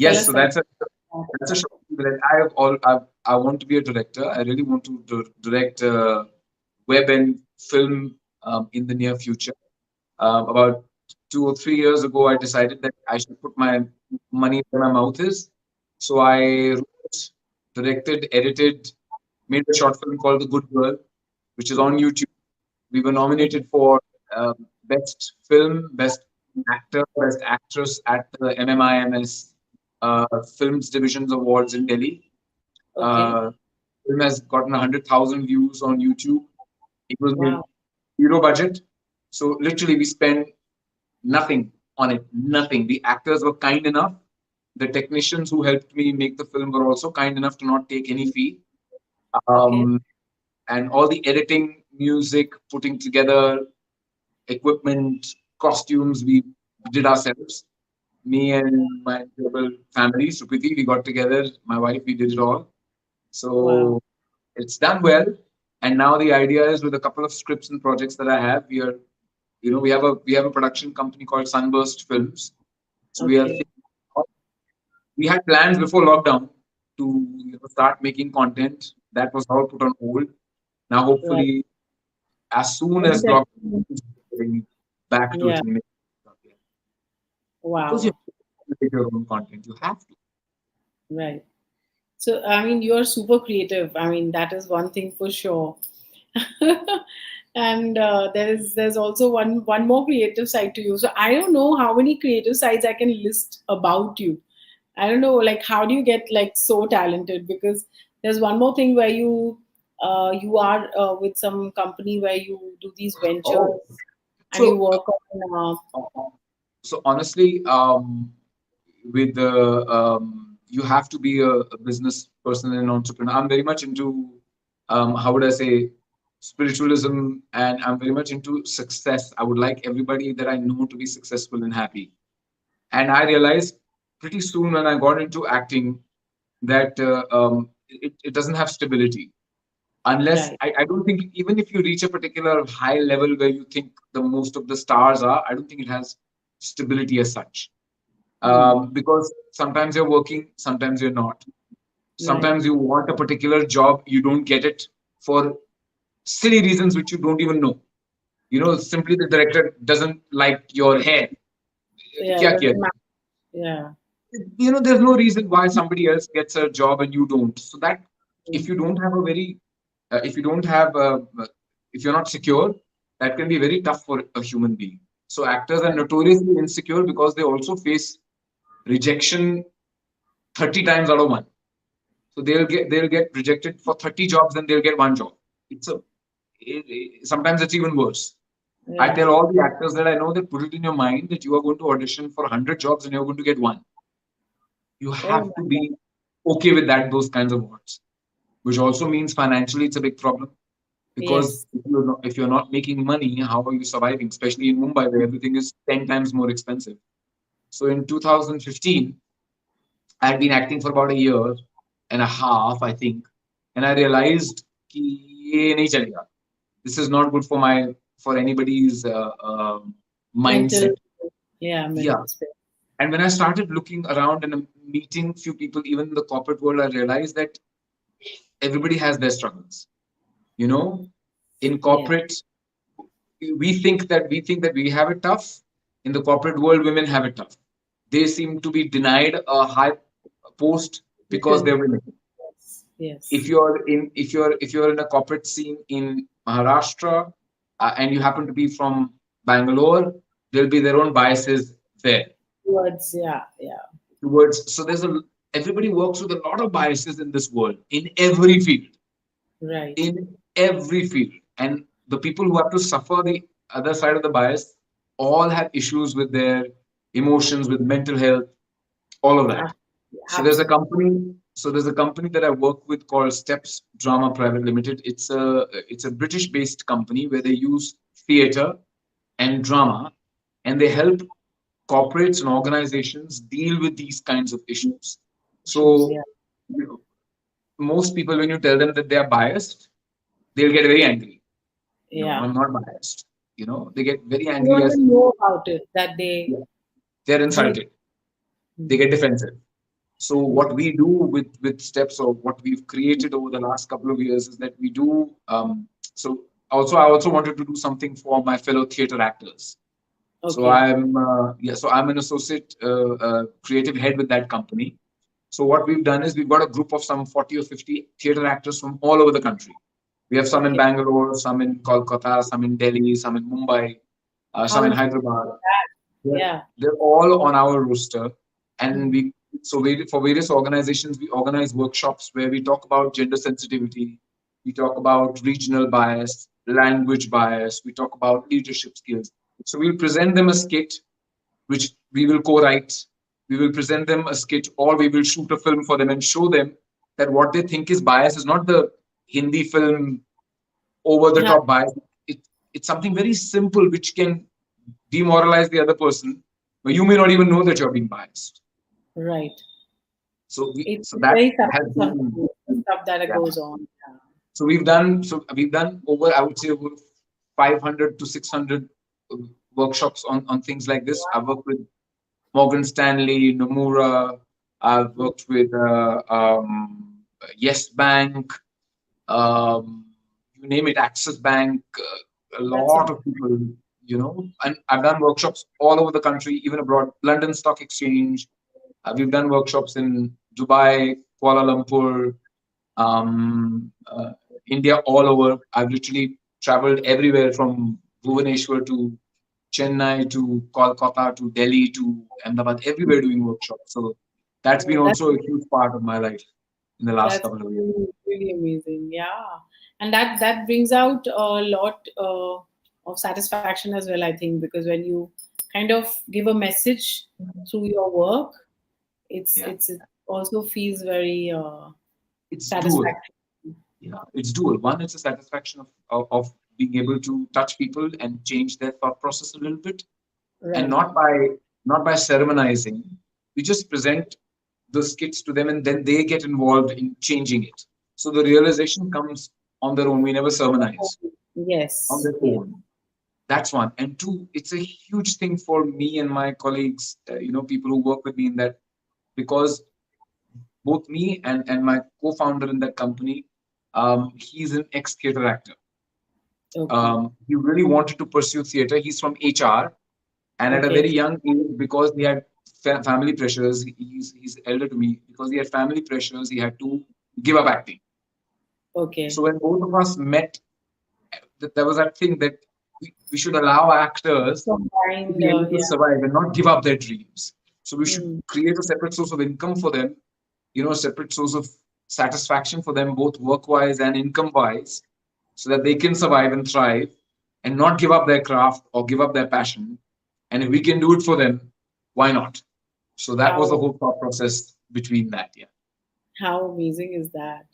Speaker 2: yes,
Speaker 1: us
Speaker 2: so
Speaker 1: something about
Speaker 2: that's a
Speaker 1: that.
Speaker 2: show that I want to be a director. I really want to direct web and film in the near future. About 2 or 3 years ago, I decided that I should put my money where my mouth is. So I wrote, directed, edited, made a short film called The Good Girl, which is on YouTube. We were
Speaker 1: Okay.
Speaker 2: nominated for Best Film, Best Actor, Best Actress at the MMIMS Films Divisions Awards in Delhi.
Speaker 1: Okay.
Speaker 2: Uh, Film has gotten 100,000 views on YouTube. It was made
Speaker 1: Wow.
Speaker 2: zero budget. So literally, we spent nothing on it. Nothing. The actors were kind enough. The technicians who helped me make the film were also kind enough to not take any fee.
Speaker 1: Okay.
Speaker 2: Um, and all the editing, music, putting together, equipment, costumes, we did ourselves. Me and my incredible family, Supriti, we got together. My wife, we did it all.
Speaker 1: Wow.
Speaker 2: So it's done well. And now the idea is with a couple of scripts and projects that I have, we have a production company called Sunburst Films. So
Speaker 1: Okay.
Speaker 2: we had plans before lockdown to start making content. That was all put on hold. Now
Speaker 1: Right.
Speaker 2: hopefully as soon
Speaker 1: Let me
Speaker 2: as
Speaker 1: tell
Speaker 2: lockdown
Speaker 1: you.
Speaker 2: is getting back to it
Speaker 1: Yeah.
Speaker 2: and making stuff, yeah. Because you
Speaker 1: Wow.
Speaker 2: have to make your own content. You have to.
Speaker 1: Right. So, I mean, you're super creative. I mean, that is one thing for sure. And there's also one more creative side to you. So I don't know how many creative sides I can list about you. I don't know, like, how do you get like so talented? Because there's one more thing where you are with some company where you do these
Speaker 2: Oh,
Speaker 1: ventures and you
Speaker 2: so
Speaker 1: work on.
Speaker 2: uh, so honestly, with the you have to be a business person and an entrepreneur. I'm very much into how would I say spiritualism, and I'm very much into success. I would like everybody that I know to be successful and happy. And I realized pretty soon when I got into acting that it doesn't have stability. Unless
Speaker 1: Right.
Speaker 2: I don't think even if you reach a particular high level where you think the most of the stars are, I don't think it has stability as such.
Speaker 1: Hmm.
Speaker 2: Because sometimes you're working, sometimes you're not.
Speaker 1: Right.
Speaker 2: Sometimes you want a particular job, you don't get it for silly reasons which you don't even know. Simply the director doesn't like your hair.
Speaker 1: Yeah. It
Speaker 2: क्या
Speaker 1: doesn't
Speaker 2: किया?
Speaker 1: matter. Yeah.
Speaker 2: There's no reason why somebody else gets a job and you don't. So that if you
Speaker 1: Hmm.
Speaker 2: don't have a very, if you don't have, if you're not secure, that can be very tough for a human being. So actors are
Speaker 1: Right.
Speaker 2: notoriously insecure because they also face rejection 30 times out of one. So they'll get rejected for 30 jobs, then they'll get one job. It's a sometimes it's even worse. I
Speaker 1: Yeah.
Speaker 2: tell all the actors that I know that put it in your mind that you are going to audition for 100 jobs and you're going to get one. You
Speaker 1: Oh
Speaker 2: have
Speaker 1: my
Speaker 2: to
Speaker 1: God.
Speaker 2: be okay with that, those kinds of odds, which also means financially it's a big problem because
Speaker 1: Yes.
Speaker 2: if you're not making money, how are you surviving? Especially in Mumbai, where everything is 10 times more expensive. So in 2015, I had been acting for about a year and a half, I think, and I realized कि ये नहीं चलेगा. This is not good for anybody's
Speaker 1: Mental.
Speaker 2: mindset.
Speaker 1: Yeah,
Speaker 2: Yeah.
Speaker 1: mental space.
Speaker 2: And when I started looking around and meeting few people, even in the corporate world, I realized that everybody has their struggles. You know, in
Speaker 1: Yeah.
Speaker 2: corporate, we think that we have it tough. In the corporate world, women have it tough. They seem to be denied a high post because
Speaker 1: Because
Speaker 2: they're women.
Speaker 1: yes. Yes.
Speaker 2: If you're in a corporate scene in Maharashtra and you happen to be from Bangalore, there'll be their own biases there
Speaker 1: Words. Yeah. Yeah.
Speaker 2: towards. So everybody works with a lot of biases in this world in every field,
Speaker 1: Right.
Speaker 2: in every field, and the people who have to suffer the other side of the bias all have issues with their emotions, with mental health, all of that.
Speaker 1: Ab-
Speaker 2: So there's a
Speaker 1: Absolutely.
Speaker 2: company. So there's a company that I work with called Steps Drama Private Limited. It's a British-based company where they use theater and drama, and they help corporates and organizations deal with these kinds of issues.
Speaker 1: Issues.
Speaker 2: So
Speaker 1: Yeah.
Speaker 2: you know, most people, when you tell them that they are biased, they'll get very angry. No,
Speaker 1: Yeah.
Speaker 2: I'm not biased. They get very
Speaker 1: They
Speaker 2: angry
Speaker 1: don't
Speaker 2: as
Speaker 1: even know about it that
Speaker 2: yeah,
Speaker 1: they
Speaker 2: they're
Speaker 1: need.
Speaker 2: insulted. They
Speaker 1: Mm.
Speaker 2: get defensive. So
Speaker 1: Mm.
Speaker 2: what we do with steps, or what we've created over the last couple of years, is that we do. So I also wanted to do something for my fellow theater actors. So
Speaker 1: Okay.
Speaker 2: I'm an associate creative head with that company. So what we've done is we've got a group of some 40 or 50 theater actors from all over the country. We have some in
Speaker 1: Okay.
Speaker 2: Bangalore, some in Kolkata, some in Delhi, some in Mumbai,
Speaker 1: How
Speaker 2: some in
Speaker 1: interesting
Speaker 2: Hyderabad.
Speaker 1: is that?
Speaker 2: They're,
Speaker 1: Yeah.
Speaker 2: they're all on our roster. And
Speaker 1: Mm.
Speaker 2: for various organizations, we organize workshops where we talk about gender sensitivity, we talk about regional bias, language bias, we talk about leadership skills. So we'll present them a skit which we will co-write. We will present them a skit, or we will shoot a film for them and show them that what they think is bias is not the Hindi film over the
Speaker 1: Yeah.
Speaker 2: top bias. It, it's something very simple which can demoralize the other person, but you may not even know that you're being biased.
Speaker 1: Right.
Speaker 2: So
Speaker 1: It's
Speaker 2: that
Speaker 1: very
Speaker 2: has
Speaker 1: subtle
Speaker 2: been,
Speaker 1: sometimes, the stuff that
Speaker 2: yeah.
Speaker 1: goes on. Yeah.
Speaker 2: So we've done over, I would say, over 500 to 600 workshops on things like this. I work with Morgan Stanley, Nomura. I've
Speaker 1: Mm.
Speaker 2: worked with Yes Bank, um, you name it, Axis Bank, a
Speaker 1: That's
Speaker 2: lot of people, and I've done workshops all over the country, even abroad. London Stock Exchange. We've done workshops in Dubai, Kuala Lumpur, India, all over. I've literally traveled everywhere from Bhubaneswar to Chennai to Kolkata to Delhi to Ahmedabad, everywhere doing workshops. So that's been
Speaker 1: oh, that's
Speaker 2: also a huge part of my life in the last
Speaker 1: that's
Speaker 2: couple of years.
Speaker 1: really, really amazing. Yeah, and that brings out a lot of satisfaction as well. I think because when you kind of give a message through your work,
Speaker 2: Yeah,
Speaker 1: it also feels very
Speaker 2: it's dual.
Speaker 1: satisfactory.
Speaker 2: Yeah, it's dual. One, it's a satisfaction of being able to touch people and change their thought process a little bit, and
Speaker 1: Right.
Speaker 2: not by sermonizing. We just present the skits to them, and then they get involved in changing it. So the realization comes on their own. We never sermonize on
Speaker 1: Yes.
Speaker 2: their
Speaker 1: Yes.
Speaker 2: own. That's one. And two, it's a huge thing for me and my colleagues, people who work with me in that, because both me and my co-founder in that company, he's an ex-theater actor.
Speaker 1: Okay.
Speaker 2: He really wanted to pursue theater. He's from HR, and at a very
Speaker 1: Okay.
Speaker 2: young age, because he had family pressures, he's elder to me. Because he had family pressures, he had to give up acting. So
Speaker 1: Okay.
Speaker 2: when both of us met, there was that thing that we should allow actors to
Speaker 1: Combined.
Speaker 2: be able to
Speaker 1: Yeah.
Speaker 2: survive and not give up their dreams. So we should
Speaker 1: Mm.
Speaker 2: create a separate source of income for them, separate source of satisfaction for them, both work wise and income wise, so that they can survive and thrive and not give up their craft or give up their passion. And if we can do it for them, why not? So that was the
Speaker 1: How
Speaker 2: whole thought process between that. Yeah.
Speaker 1: how amazing is that?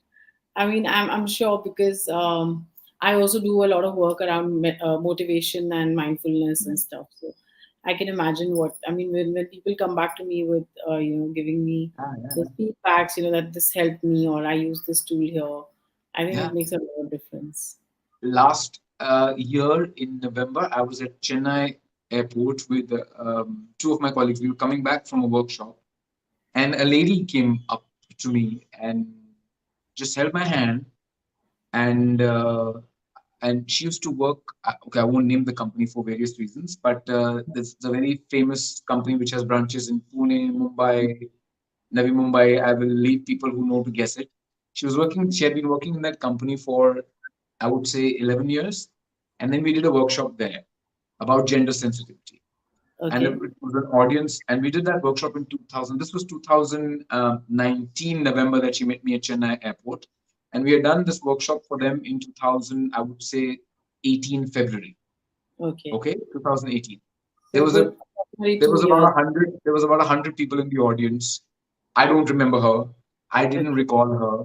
Speaker 1: I mean, I'm sure because I also do a lot of work around motivation and mindfulness and stuff. So I can imagine what I mean when people come back to me with giving me
Speaker 2: Ah,
Speaker 1: the
Speaker 2: yeah.
Speaker 1: feedbacks, that this helped me or I use this tool here. I think
Speaker 2: Yeah.
Speaker 1: it makes a lot of difference.
Speaker 2: Last year in November, I was at Chennai airport with two of my colleagues. We were coming back from a workshop, and a lady came up to me and just held my hand, and she used to work. Okay, I won't name the company for various reasons, but this is a very famous company which has branches in Pune, Mumbai, Navi Mumbai. I will leave people who know to guess it. She was working. She had been working in that company for, I would say, 11 years, and then we did a workshop there about gender sensitivity, and it
Speaker 1: Okay,
Speaker 2: was an audience, and we did that workshop in 2000. This was 2019 November that she met me at Chennai airport, and we had done this workshop for them in 2000, I would say, 18 February.
Speaker 1: okay.
Speaker 2: Okay, 2018.
Speaker 1: So good, nearly
Speaker 2: There
Speaker 1: two
Speaker 2: was about
Speaker 1: years.
Speaker 2: 100. There was about 100 people in the audience. I don't remember her. I didn't
Speaker 1: Okay,
Speaker 2: recall her.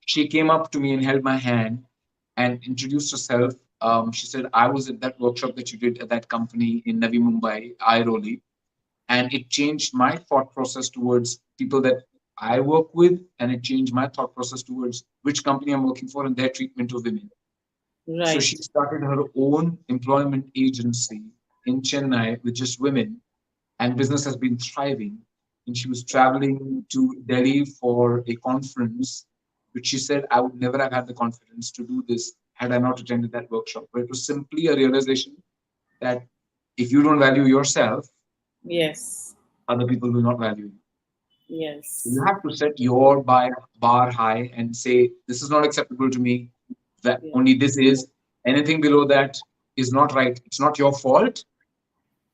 Speaker 2: She came up to me and held my hand and introduced herself. She said, I was at that workshop that you did at that company in Navi Mumbai, Airoli, and it changed my thought process towards people that I work with, and it changed my thought process towards which company I'm working for and their treatment of women. So she
Speaker 1: right.
Speaker 2: started her own employment agency in Chennai with just women, and business has been thriving. And she was traveling to Delhi for a conference, which she said, I would never have had the confidence to do this had I not attended that workshop. But it was simply a realization that if you don't value yourself,
Speaker 1: Yes,
Speaker 2: other people will not value you. So you
Speaker 1: yes,
Speaker 2: have to set your bar high and say, this is not acceptable to me, that
Speaker 1: yeah.
Speaker 2: only this is. Anything below that is not right. It's not your fault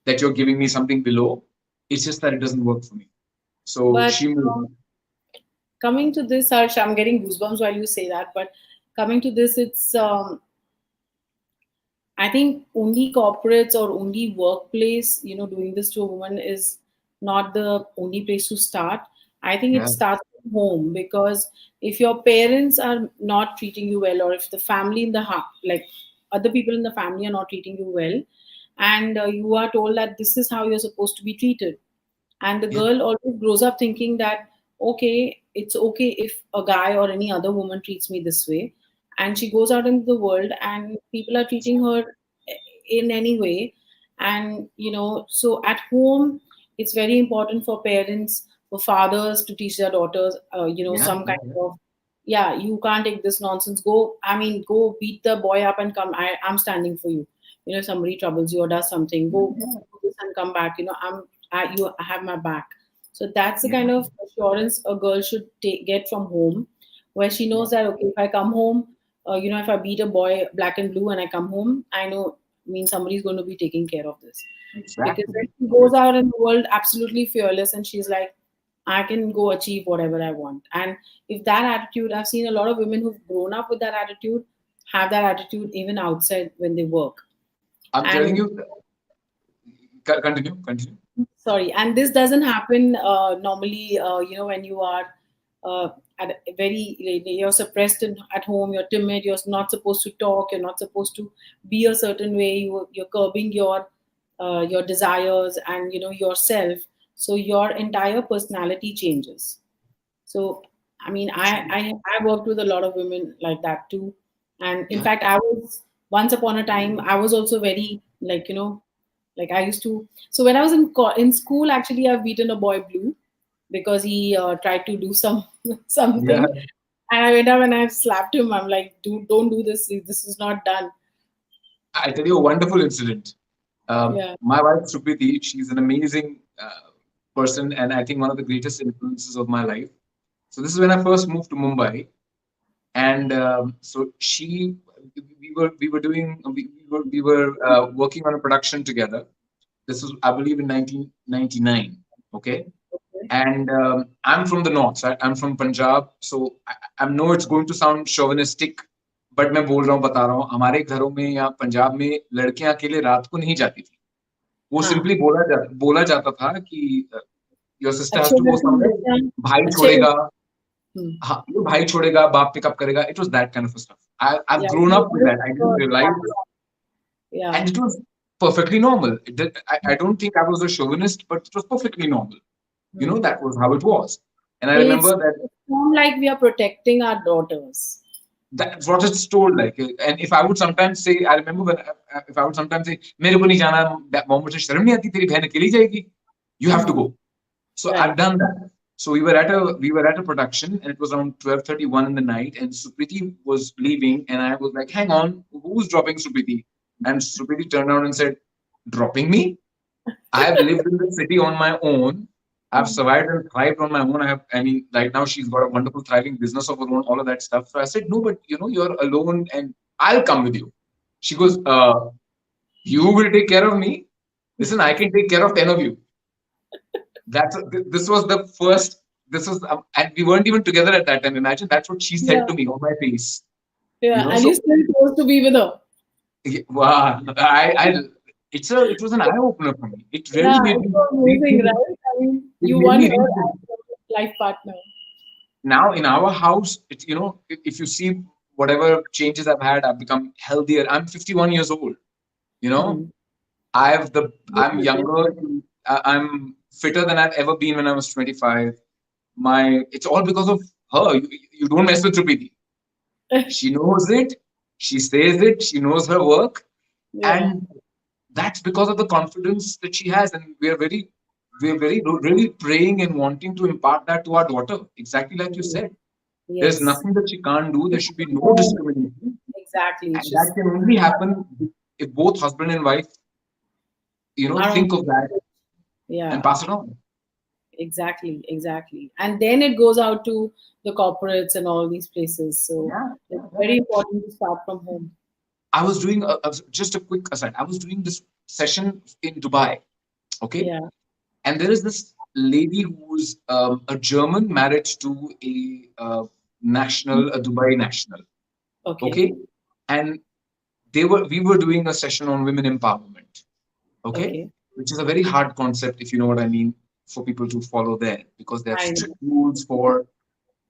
Speaker 2: that you're giving me something below. It's just that it doesn't work for me. So
Speaker 1: But
Speaker 2: she moved.
Speaker 1: coming to this, Harsh, I'm getting goosebumps while you say that. But coming to this, it's I think only corporates or only workplace, doing this to a woman is not the only place to start. I think it
Speaker 2: Yeah,
Speaker 1: starts at home because if your parents are not treating you well, or if the family in the like other people in the family are not treating you well, and you are told that this is how you're supposed to be treated, and the
Speaker 2: yeah,
Speaker 1: girl always grows up thinking that okay, it's okay if a guy or any other woman treats me this way, and she goes out into the world and people are treating her in any way. And so at home it's very important for parents, for fathers to teach their daughters
Speaker 2: yeah,
Speaker 1: some
Speaker 2: yeah,
Speaker 1: kind
Speaker 2: yeah.
Speaker 1: of, yeah, you can't take this nonsense, go, I mean, go beat the boy up and come, I'm standing for you. If somebody troubles you or does something, go
Speaker 2: Yeah,
Speaker 1: do this and come back, you have my back. So that's the
Speaker 2: yeah,
Speaker 1: kind of assurance a girl should get from home, where she
Speaker 2: yeah,
Speaker 1: knows that okay, if I come home, if I beat a boy black and blue and I come home, I know, means somebody's going to be taking care of this. Because
Speaker 2: exactly.
Speaker 1: then she goes out in the world absolutely fearless and she's like, I can go achieve whatever I want. And if that attitude, I've seen a lot of women who've grown up with that attitude have that attitude even outside when they work.
Speaker 2: I'm telling
Speaker 1: And
Speaker 2: you, continue, continue.
Speaker 1: sorry, and this doesn't happen normally, when you are uh, at a very, you're suppressed at home, you're timid, you're not supposed to talk, you're not supposed to be a certain way, you're curbing your desires and yourself, so your entire personality changes. So, I mean, I worked with a lot of women like that too. And in
Speaker 2: Yeah,
Speaker 1: fact, I was once upon a time, I was also very like I used to. So when I was in school, actually, I've beaten a boy blue because he tried to do
Speaker 2: yeah.
Speaker 1: something, and I went up and I slapped him. I'm like, dude, don't do this. This is not done.
Speaker 2: I tell you a wonderful incident.
Speaker 1: Yeah.
Speaker 2: My wife Supriti, she's an amazing person, and I think one of the greatest influences of my life. So this is when I first moved to Mumbai, and so we were working on a production together. This was, I believe, in 1999. Okay, And I'm from the north. I'm from Punjab, so I know it's going to sound chauvinistic, but मैं बोल रहा हूँ बता रहा हूँ हमारे घरों में या पंजाब में लड़कियां अकेले रात को नहीं जाती थी. वो
Speaker 1: हाँ.
Speaker 2: सिंपली बोला जाता था कि योर सिस्टर हैज
Speaker 1: अच्छे
Speaker 2: टू
Speaker 1: घर
Speaker 2: गो
Speaker 1: की
Speaker 2: समवेयर,
Speaker 1: लड़कियां
Speaker 2: भाई
Speaker 1: अच्छे.
Speaker 2: छोड़ेगा.
Speaker 1: हम्म.
Speaker 2: हाँ, ये भाई छोड़ेगा, बाप पिकअप करेगा. It was that kind of stuff. I've
Speaker 1: Yeah,
Speaker 2: grown
Speaker 1: we
Speaker 2: up with
Speaker 1: always
Speaker 2: that. I didn't
Speaker 1: got
Speaker 2: realize,
Speaker 1: that. Yeah.
Speaker 2: and it was perfectly normal. I don't think I was a chauvinist, but it was perfectly normal.
Speaker 1: Hmm.
Speaker 2: That was how it was. And I
Speaker 1: It's,
Speaker 2: remember that
Speaker 1: it's not like we are protecting our daughters.
Speaker 2: that's what it's told like. And if I would sometimes say, I remember when if I would sometimes say, मेरे को नहीं जाना, mom मुझे शर्म नहीं आती, तेरी बहन अकेली जाएगी. You have to
Speaker 1: Hmm.
Speaker 2: go. So I've
Speaker 1: Right.
Speaker 2: done that. So we were at a production, and it was around 12:31 in the night, and Supriti was leaving, and I was like, hang on, who's dropping Supriti? And Supriti turned around and said, dropping me? I have lived in the city on my own. I've
Speaker 1: Hmm.
Speaker 2: survived and thrived on my own. I mean, right now she's got a wonderful, thriving business of her own, all of that stuff. So I said, no, but you're alone and I'll come with you. She goes, you will take care of me. Listen, I can take care of 10 of you. This was the first, and we weren't even together at that time. Imagine that's what she said
Speaker 1: Yeah.
Speaker 2: to me on my face.
Speaker 1: Yeah. And you
Speaker 2: So
Speaker 1: still chose to be with her.
Speaker 2: wow, it was an eye opener for me. It really
Speaker 1: Yeah.
Speaker 2: made
Speaker 1: It's
Speaker 2: me
Speaker 1: so amazing,
Speaker 2: rethink.
Speaker 1: right? I mean,
Speaker 2: It
Speaker 1: you
Speaker 2: made
Speaker 1: won
Speaker 2: me
Speaker 1: her
Speaker 2: rethink.
Speaker 1: as your life partner.
Speaker 2: Now in our house, if you see whatever changes I've had, I've become healthier. I'm 51 years old. You know,
Speaker 1: Hmm.
Speaker 2: I'm younger. I'm fitter than I've ever been when I was 25. It's all because of her. You don't mess with Trupiti. She knows it. She says it. She knows her work,
Speaker 1: Yeah.
Speaker 2: and that's because of the confidence that she has. And we're very really praying and wanting to impart that to our daughter. Exactly like you
Speaker 1: Hmm.
Speaker 2: said. There's
Speaker 1: Yes.
Speaker 2: nothing that she can't do. There
Speaker 1: It's
Speaker 2: should be no
Speaker 1: home.
Speaker 2: discrimination.
Speaker 1: Exactly.
Speaker 2: And that
Speaker 1: She's
Speaker 2: can only happen if both husband and wife,
Speaker 1: are on.
Speaker 2: think of that and
Speaker 1: Yeah.
Speaker 2: pass it on.
Speaker 1: Exactly, exactly. And then it goes out to the corporates and all these places. So
Speaker 2: Yeah.
Speaker 1: it's
Speaker 2: Yeah, yeah,
Speaker 1: very
Speaker 2: yeah.
Speaker 1: important to start from home.
Speaker 2: I was doing just a quick aside. I was doing this session in Dubai. Okay.
Speaker 1: Yeah.
Speaker 2: And there is this lady who's a German married to a Dubai national.
Speaker 1: Okay.
Speaker 2: Okay. And we were doing a session on women empowerment. Okay,
Speaker 1: Okay.
Speaker 2: which is a very hard concept, if you know what I mean, for people to follow there because they have
Speaker 1: I
Speaker 2: strict
Speaker 1: know.
Speaker 2: rules for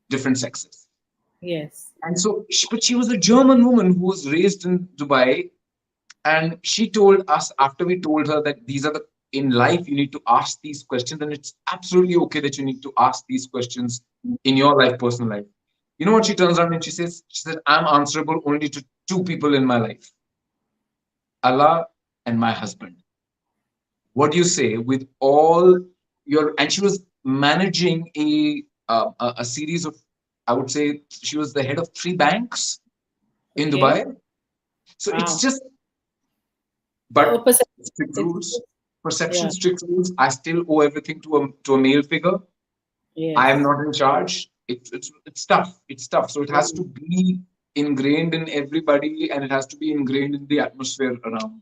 Speaker 2: different sexes.
Speaker 1: Yes.
Speaker 2: And so, but she was a German woman who was raised in Dubai, and she told us after we told her that these are the in life you need to ask these questions, and it's absolutely okay that you need to ask these questions in your life, personal life. You know what she turns around and she said, I'm answerable only to two people in my life, Allah and my husband. What do you say with all your, and she was managing a series of, I would say she was the head of three banks in
Speaker 1: Okay.
Speaker 2: Dubai. So it's
Speaker 1: Wow.
Speaker 2: just,
Speaker 1: So
Speaker 2: but
Speaker 1: perception.
Speaker 2: strict
Speaker 1: It's,
Speaker 2: rules, perception,
Speaker 1: yeah.
Speaker 2: strict rules. I still owe everything to a male figure. I am
Speaker 1: Yes.
Speaker 2: not in charge. It's tough. It's tough. So it has to be ingrained in everybody, and it has to be ingrained in the atmosphere around,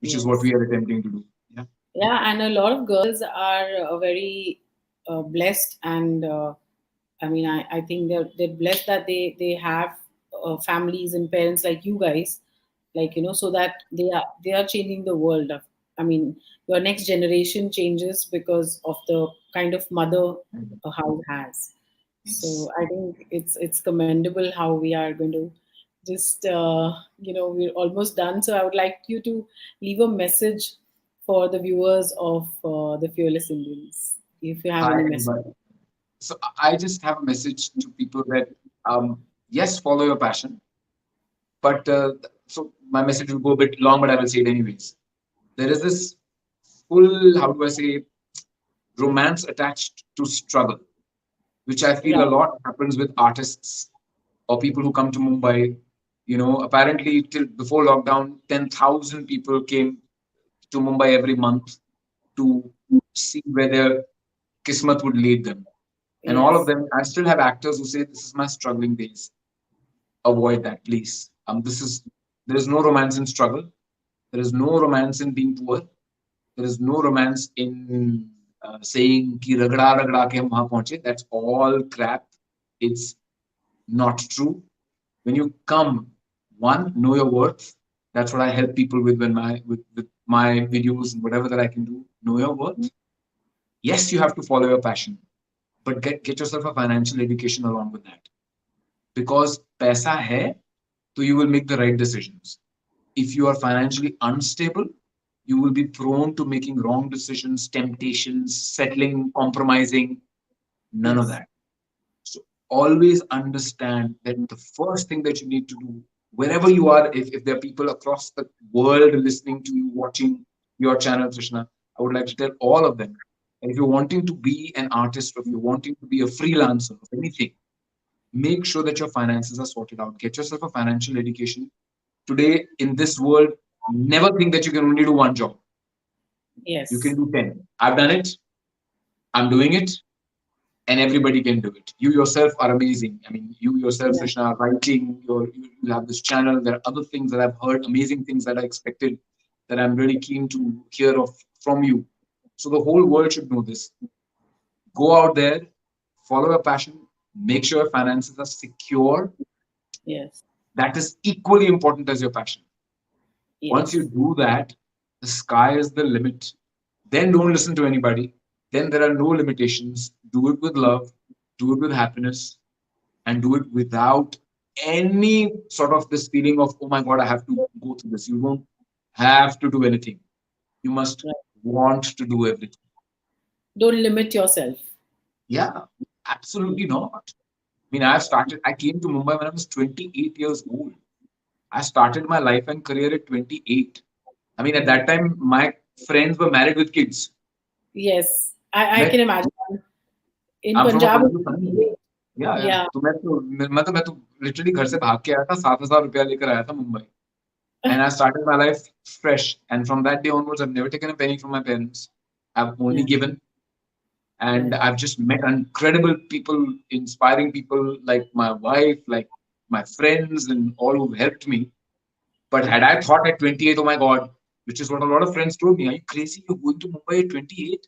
Speaker 2: which is what
Speaker 1: Yes.
Speaker 2: we are attempting to do. Yeah.
Speaker 1: Yeah, and a lot of girls are very blessed, and I mean, I think they're blessed that they have families and parents like you guys, like so that they are changing the world. I mean, your next generation changes because of the kind of mother a house has. So I think it's commendable how we are going to just we're almost done. So I would like you to leave a message for the viewers of the Fearless Indians, if you have
Speaker 2: Hi,
Speaker 1: any message.
Speaker 2: everybody. So I just have a message to people that yes, follow your passion, but so my message will go a bit long, but I will say it anyways. There is this full, how do I say, romance attached to struggle, which I feel a
Speaker 1: Right.
Speaker 2: lot happens with artists or people who come to Mumbai. Apparently till before lockdown, 10,000 people came to Mumbai every month to see where their kismat would lead them. And all of
Speaker 1: Yes.
Speaker 2: them, I still have actors who say, this is my struggling days. Avoid that, please. There is no romance in struggle. There is no romance in being poor. There is no romance in saying कि रगड़ा रगड़ा के हम वहां पहुंचे, that's all crap. It's not true. When you come, one, know your worth. That's what I help people with when with my videos and whatever that I can do. Know your worth. Yes, you have to follow your passion, but get yourself a financial education along with that. Because paisa hai, so you will make the right decisions. If you are financially unstable, you will be prone to making wrong decisions, temptations, settling, compromising. None of
Speaker 1: Yes.
Speaker 2: that. So always understand that the first thing that you need to do, wherever you are, if there are people across the world listening to you, watching your channel, Trishna, I would like to tell all of them. And if you're wanting to be an artist, or if you're wanting to be a freelancer of anything, make sure that your finances are sorted out. Get yourself a financial education. Today, in this world, never think that you can only do one job. You can
Speaker 1: Yes.
Speaker 2: do 10. I've done it. I'm doing it. And everybody can do it. You yourself are amazing. I mean, you yourself,
Speaker 1: Yeah.
Speaker 2: Krishna, are writing, you have this channel. There are other things that I've heard, amazing things that I expected, that I'm really keen to hear of from you. So the whole world should know this. Go out there, follow your passion, make sure your finances are secure.
Speaker 1: Yes.
Speaker 2: That is equally important as your passion. Once you
Speaker 1: Yes.
Speaker 2: do that, the sky is the limit. Then don't listen to anybody. Then there are no limitations. Do it with love, do it with happiness, and do it without any sort of this feeling of, oh my God, I have to go through this. You don't have to do anything. You must
Speaker 1: Right.
Speaker 2: want to do everything.
Speaker 1: Don't limit yourself.
Speaker 2: Yeah, absolutely not. I mean, I came to Mumbai when I was 28 years old. I started my life and career at 28. I mean, at that time, my friends were married with kids.
Speaker 1: Yes. I
Speaker 2: मैं
Speaker 1: can imagine. In
Speaker 2: I'm from a
Speaker 1: Punjab,
Speaker 2: political family. Yeah.
Speaker 1: yeah.
Speaker 2: तो मैं तो literally घर से भाग के आया था, 7,000 रुपया लेकर आया था Mumbai. And I started my life fresh. And from that day onwards, I've never taken a penny from my parents. I've only
Speaker 1: Yeah.
Speaker 2: given. And
Speaker 1: Yes.
Speaker 2: I've just met incredible people, inspiring people like my wife, like my friends, and all who've helped me. But had I thought at 28, oh my God, which is what a lot of friends told me, are you crazy? You're going to Mumbai at 28?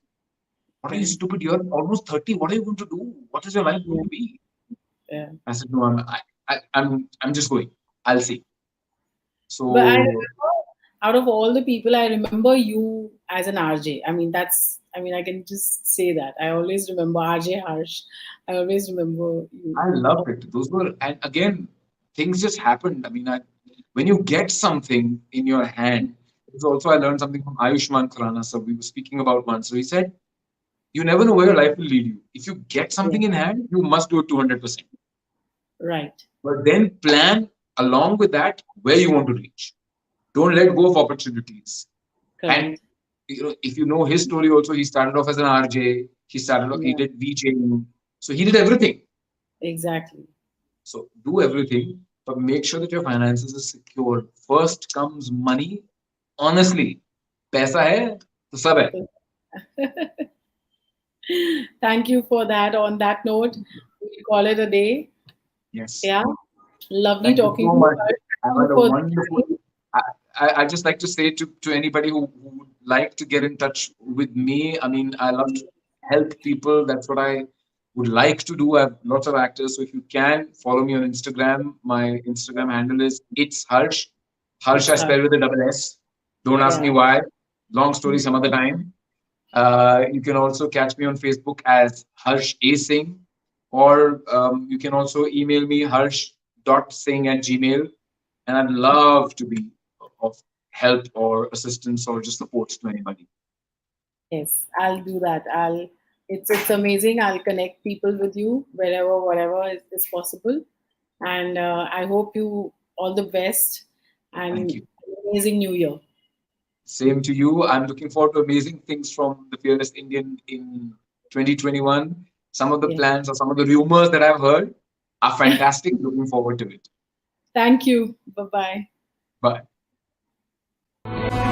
Speaker 2: What are you
Speaker 1: Yeah.
Speaker 2: stupid? You're almost 30. What are you going to do? What is your life going
Speaker 1: Yeah.
Speaker 2: to be?
Speaker 1: Yeah.
Speaker 2: I said, no, I'm just going. I'll see.
Speaker 1: But I
Speaker 2: So
Speaker 1: remember, out of all the people, I remember you as an RJ. I mean, that's, I mean, I can just say that. I always remember RJ Harsh. I always remember you.
Speaker 2: I loved it. Those were, and again, things just happened. I mean, when you get something in your hand, it's also I learned something from Ayushman Khurana. So we were speaking about once. So he said, you never know where your life will lead you. If you get
Speaker 1: Yeah.
Speaker 2: something in hand, you must do it 200%.
Speaker 1: Right.
Speaker 2: But then plan along with that where you want to reach. Don't let go of opportunities. And
Speaker 1: Correct.
Speaker 2: if you know his story also, he started off as an RJ. He
Speaker 1: Yeah.
Speaker 2: did VJing. So he did everything.
Speaker 1: Exactly.
Speaker 2: So do everything, but make sure that your finances are secure. First comes money. Honestly, पैसा है तो सब है.
Speaker 1: Thank you for that. On that note, we'll call it a day.
Speaker 2: Yes.
Speaker 1: Yeah. Lovely
Speaker 2: Thank you
Speaker 1: talking
Speaker 2: so
Speaker 1: to you.
Speaker 2: much. I've
Speaker 1: Thank
Speaker 2: had
Speaker 1: you
Speaker 2: a
Speaker 1: for the
Speaker 2: wonderful.
Speaker 1: time.
Speaker 2: I just like to say to anybody who would like to get in touch with me. I mean, I love to help people. That's what I would like to do. I have lots of actors. So if you can follow me on Instagram, my Instagram handle is it's Harsh. Harsh
Speaker 1: It's
Speaker 2: I
Speaker 1: hard.
Speaker 2: spell with a double S. Don't ask me
Speaker 1: Yeah.
Speaker 2: why. Long story some other time. You can also catch me on Facebook as Harssh A Singh, or you can also email me harsh.singh@gmail, and I'd love to be of help or assistance or just support to anybody.
Speaker 1: Yes, I'll do that. It's amazing. I'll connect people with you wherever, whatever is possible. And I hope you all the best
Speaker 2: Thank
Speaker 1: and
Speaker 2: you.
Speaker 1: amazing New Year.
Speaker 2: Same to you. I'm looking forward to amazing things from the Fearless Indian in 2021. Some of the
Speaker 1: Yeah.
Speaker 2: plans or some of the rumors that I've heard are fantastic. Looking forward to it.
Speaker 1: Thank you. Bye bye.
Speaker 2: Bye.